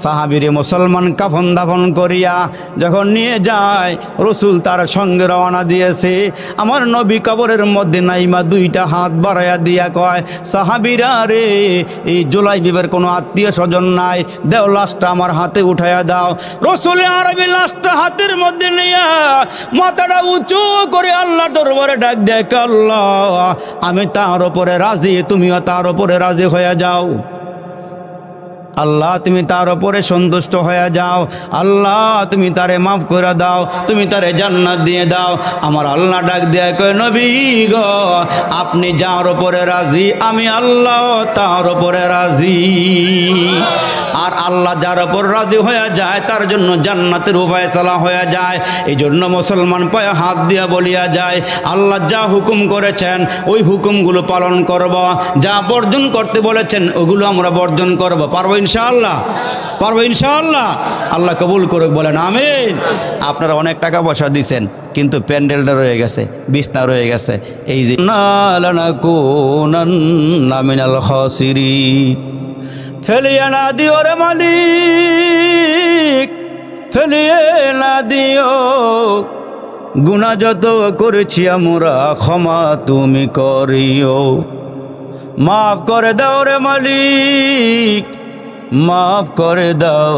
সাহাবীরে মুসলমান কাফন দাফন করিয়া যখন নিয়ে যায়, রসুল তার সঙ্গে রওনা দিয়েছে। আমার নবী কবরের মধ্যে নাইমা দুইটা হাত বাড়াইয়া দিয়া কয়, সাহাবীরা রে, এই জুলাই বিবের কোনো আত্মীয় স্বজন নাই, দেও লাশটা আমার হাতে উঠাইয়া দাও। রসুল আরবি লাশটা হাতের মধ্যে নিয়া মাথাটা উঁচু করে আল্লাহ দরবারে ডাক দেয়, আল্লাহ আমি তার উপরে রাজি, তুমিও তার উপরে রাজি হয়ে যাও। আল্লাহ তুমি তার উপরে সন্তুষ্ট হয়ে যাও, আল্লাহ তুমি তারে মাফ করে দাও, তুমি তারে জান্নাত দিয়ে দাও। আমার আল্লাহ ডাক দেয়, কয় নবী গো, আপনি যার উপরে রাজি, আমি আল্লাহ তার উপরে রাজি। আর আল্লাহ যার উপর রাজি হয়ে যায় তার জন্য জান্নাতের ফয়সালা হয়ে যায়। এই জন্য মুসলমান পায়ে হাত দিয়া বলিয়া যায়, আল্লাহ যা হুকুম করেছেন ওই হুকুমগুলো পালন করব, যা বর্জন করতে বলেছেন ওগুলো আমরা বর্জন করব। পারবো ইনশাআল্লাহ? পারবো ইনশাআল্লাহ? আল্লাহ কবুল করুক, বলেন আমিন। আপনারা অনেক টাকা পয়সা দিছেন, কিন্তু প্যান্ডেলটা রয়ে গেছে, বিছনা রয়ে গেছে। এই যে লানাকুনান্না মিনাল খাসিরিন, ফেলিয়ে না দিও রে মালিক, ফেলিয়ে না দিও, গুনাহ যত করেছি আমরা ক্ষমা তুমি করিও। মাফ করে দাও রে মালিক, মাফ করে দাও,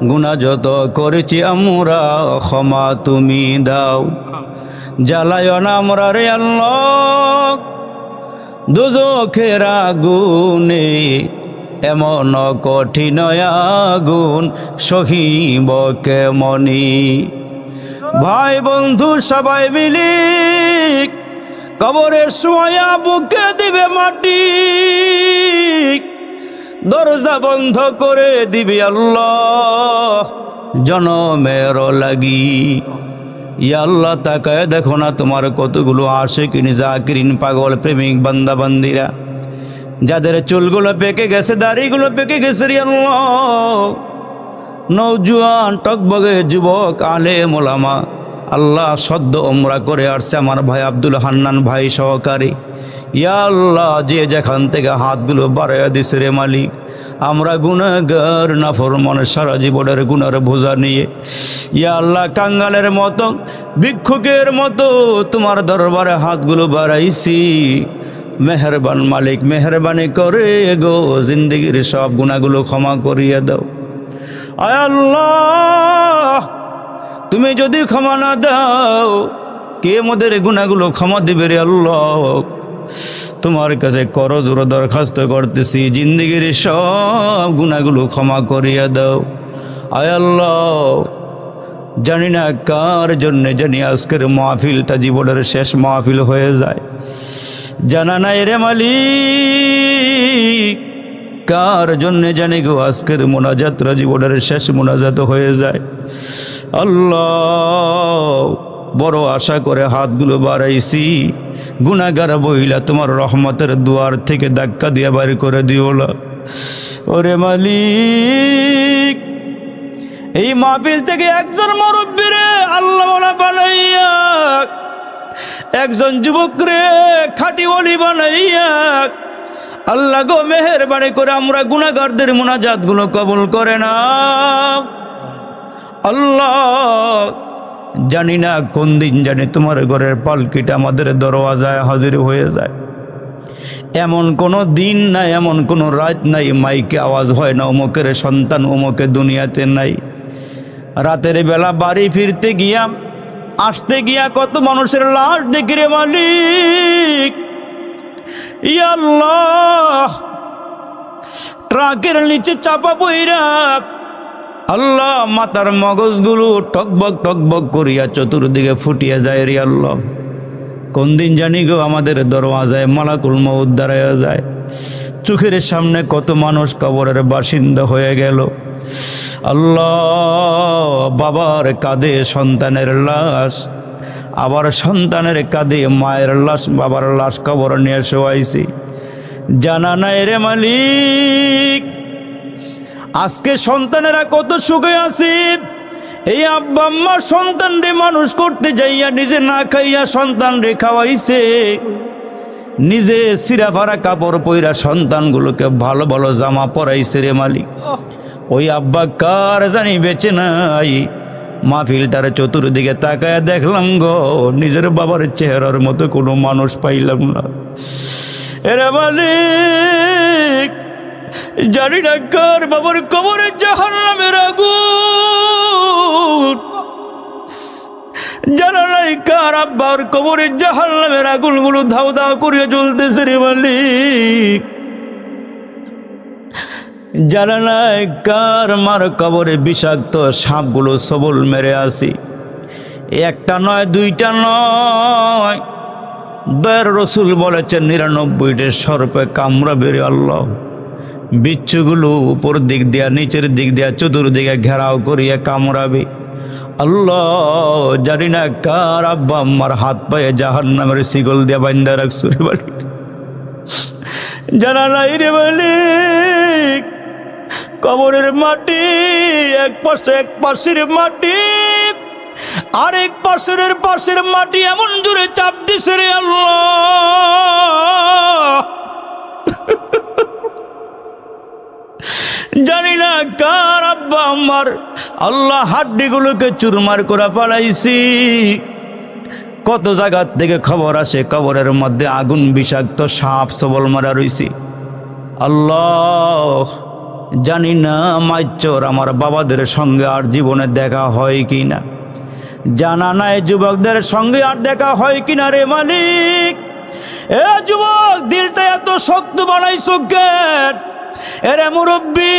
গুনাহ যত করেছি আমরা ক্ষমা তুমি দাও। জ্বালায় না আমরা রে আল্লাহ দোজখের আগুনে, এমন কঠিন আগুন সহিব কেমনি। ভাই বন্ধু সবাই মিলি কবরের শুয়া বুকে দিবে মাটি, দরজা বন্ধ করে দিবি আল্লাহ জনমের লাগি। ইয়া আল্লাহ তাকায় দেখো না তোমার কতগুলো আশিকিন জাকিরিন পাগল প্রেমিক বান্দা বান্দিরা, যাদের চুলগুলো পেকে গেছে, দাড়িগুলো পেকে গেছে রে আল্লাহ, নওজোয়ান টকবগে যুবক আলেম ওলামা, আল্লাহ সদ্য ওমরা করে আসছে আমার ভাই আব্দুল হান্নান ভাই সহকারী। ইয়া আল্লাহ যে যেখান থেকে হাতগুলো বাড়াইয়া দিছে রে মালিক, আমরা গুনাহগার নাফরমান সারা জীবনের গুনার বোঝা নিয়ে ইয়া আল্লাহ কাঙ্গালের মতো ভিক্ষুকের মতো তোমার দরবারে হাতগুলো বাড়াইছি। মেহেরবান মালিক, মেহরবানি করে গো জিন্দেগির সব গুনাহগুলো ক্ষমা করিয়ে দাও। আয় আল্লাহ তুমি যদি ক্ষমা না দাও, কে মোদের গুনাহগুলো ক্ষমা দিবে রে আল্লাহ? তোমার কাছে করজোর দরখাস্ত করতেছি, জিন্দেগির সব গুনাহগুলো ক্ষমা করিয়া দাও। আয় আল্লাহ জানি না কার জন্য জানি আজকের মাহফিলটা জীবনের শেষ মাহফিল হয়ে যায়, জানা নাই রে মালিক কার জন্য জানি গো আজকের মোনাজাতরা জীবনের শেষ মোনাজাত হয়ে যায়। আল্লাহ বড় আশা করে হাতগুলো বাড়াইছি, গুনাহগার বইলা তোমার রহমতের দুয়ার থেকে ধাক্কা দিয়ে বাইর করে দিও না। ওরে মালিক এই মাহফিল থেকে একজন মুরব্বীরে আল্লাহ ওয়ালা বানাইয়া, একজন যুবক রে খাঁটি ওলি বানাইয়া আল্লাহ গো মেহেরবানি করে আমরা গুনাহগারদের মুনাজাতগুলো কবুল করে না। আল্লাহ জানি না কোন দিন জানি তোমার ঘরের পালকিটা আমাদের দরওয়াজায় হাজির হয়ে যায়। এমন কোনো দিন নাই, এমন কোনো রাত নাই মাইকে আওয়াজ হয় না অমুকের সন্তান অমুকে দুনিয়াতে নাই। রাতের বেলা বাড়ি ফিরতে গিয়া আসতে গিয়া কত মানুষের লাশ দেখি রে মালিক। ইয়া আল্লাহ ট্রাকের নিচে চাপা পইরা আল্লাহ মাথার মগজগুলো টকবক টকবক করিয়া চতুর্দিকে ফুটিয়া যায় রে আল্লাহ। কোন দিন জানি গো আমাদের দরওয়াজায় মালাকুল মউত দাঁড়াইয়া যায়। চোখের সামনে কত মানুষ কবরের বাসিন্দা হয়ে গেল। আল্লাহ বাবার কাঁধে সন্তানের লাশ, আবার সন্তানের কাঁধে মায়ের লাশ, বাবার লাশ কবর নিয়ে শোয়াইছি। জানা নাই রে মালিক আজকে সন্তানেরা কত সুখে আছে। এই আব্বা আম্মা সন্তান রে মানুষ করতে যাইয়া নিজে না খাইয়া সন্তান রে খাওয়াইছে, নিজে সিরা ফারা কাপড় পইরা সন্তানগুলোকে ভালো ভালো জামা পরাইছে রে মালিক। ওই আব্বা কার জানি বেঁচে নাই। মাহফিলটার চতুর্দিকে তাকায়া দেখলাম গো, নিজের বাবার চেহারার মতো কোনো মানুষ পাইলাম না। এরে মালিক, জানি না কার বাবার কবরে জাহান্নামের আগুন, জানা নাই কার আব্বার কবরে জাহান্নামের আগুনগুলো ধাও ধাও করিয়া জ্বলতেছে রে মালিক। জানা নাই কার মার কবরে বিষাক্ত সাপগুলো সবল মেরে আসি। একটা নয়, দুইটা নয়, দয়ার রসুল বলেছেন 99টা সর্পে কামড়াবে রে আল্লাহ। বিচ্ছুগুলো উপর দিক দিয়া নিচের দিক দিয়া চতুর্দিকে ঘেরাও করিয়া কামড়াবে আল্লাহ। জানি না কার আব্বা আম্মার হাত পায়ে জাহান্নামের শিকল দিয়া বান্ধা রাখছো রে মালিক। জানা নাই রে মালিক, কবরের মাটি এক পাশের মাটি আরেক পাশের মাটি এমন জোরে চাপ দিছে রে আল্লাহ। জানি না কার আব্বা আম্মার আল্লাহ হাড্ডিগুলোকে চুরমার করে পালাইছি। কত জায়গা থেকে খবর আসে কবরের মধ্যে আগুন বিষাক্ত সাপ সবল মারা রইছি আল্লাহ। জানি না মাইচর আমার বাবাদের সঙ্গে আর জীবনে দেখা হয় কি না, জানা নাই যুবকদের সঙ্গে আর দেখা হয় কিনা রে মালিক। এ যুবক, দিলটা এত শক্ত বানাইছো কেন? এরে মুরব্বী,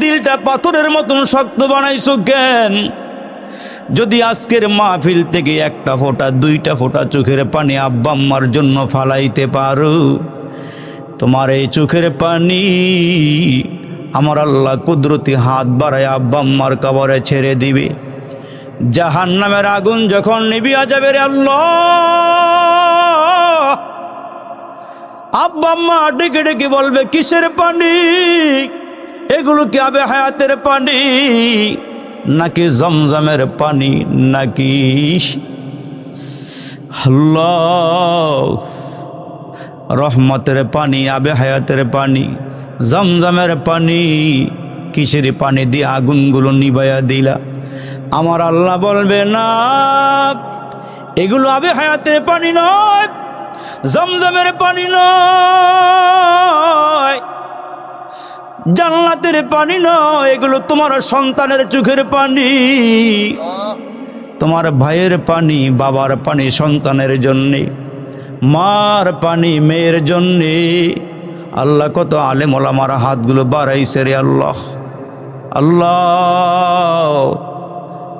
দিলটা পাথরের মতন শক্ত বানাইছো কেন? যদি আজকের মাহফিল থেকে একটা ফোঁটা দুইটা ফোঁটা চোখের পানি আব্বা আম্মার জন্য ফালাইতে পারো, তোমার এই চোখের পানি আমার আল্লাহ কুদরতি হাত বাড়ায় আব্বা আম্মার কবরে ছেড়ে দিবে। জাহান্নামের আগুন যখন নিভিয়া যাবে রে আল্লাহ, আব্বা আম্মা ডেকে ডেকে বলবে কিসের পানি? এগুলো কি আবে হায়াতের পানি নাকি জমজমের পানি নাকি আল্লাহ রহমতের পানি, আবে হায়াতের পানি, জমজমের পানি? কিসের পানি দিয়ে আগুনগুলো নিভাইয়া দিলা? আমার আল্লাহ বলবে না, এগুলো আবে হায়াতের পানি নয়, জমজমের পানি নয়, জান্নাতের পানি নয়, এগুলো তোমার সন্তানের চোখের পানি, তোমার ভাইয়ের পানি, বাবার পানি সন্তানের জন্যে, মার পানি মেয়ের জন্যে। আল্লাহ কত আলেম ওলামার হাতগুলো বাড়াইছে রে আল্লাহ। আল্লাহ,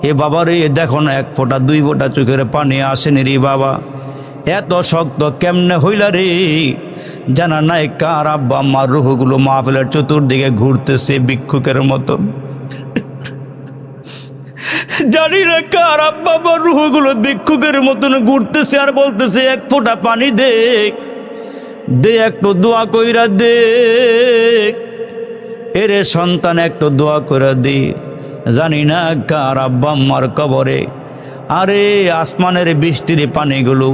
এ বাবারে দেখো না, এক ফোঁটা দুই ফোঁটা চোখের পানি আসেনি রে বাবা। এত শক্ত কেমনে হইলা রে? জানা নাই কার আব্বা আম্মার রুহগুলো মাহফিলের চতুর্দিকে ঘুরতেছে ভিক্ষুকের মতন। জানি না কার আব্বা আম্মার রুহগুলো ভিক্ষুকের মতন ঘুরতেছে আর বলতেছে এক ফোঁটা পানি দে, দে একটু দোয়া কইরা দে, এরে সন্তান একটু দোয়া কইরা দে। জানি না কার আব্বা আম্মার কবরে আরে আসমানের বৃষ্টির পানিগুলো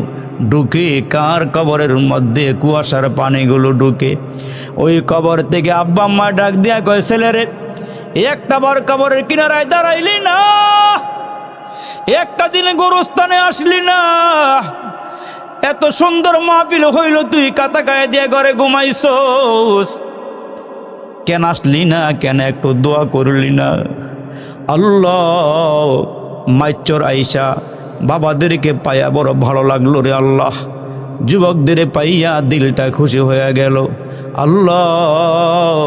ঢুকে, কার কবরের মধ্যে কুয়াশার পানিগুলো ঢুকে। ওই কবর থেকে আব্বা আম্মা ডাক দিয়া কয়, ছেলেরে একটা বার কবরের কিনারায় দাঁড়াইলি না, একটা দিন গোরস্থানে আসলি না, এত সুন্দর মাহফিল হইল, তুই কাতা গায়ে দিয়ে ঘরে ঘুমাইছস, কেন আসলি না? কেন একটু দোয়া করলি না? আল্লাহ, মাইচর আইসা বাবাদেরকে পাইয়া বড় ভালো লাগলো রে আল্লাহ। যুবকদের পাইয়া দিলটা খুশি হয়ে গেল। আল্লাহ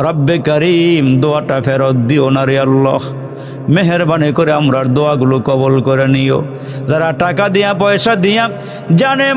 রব্বে কারিম, দোয়াটা ফেরত দিও না রে আল্লাহ। মেহরবানি করে আমরার দোয়াগুলো কবল করে নিও। যারা টাকা দিয়া পয়সা দিয়া জানে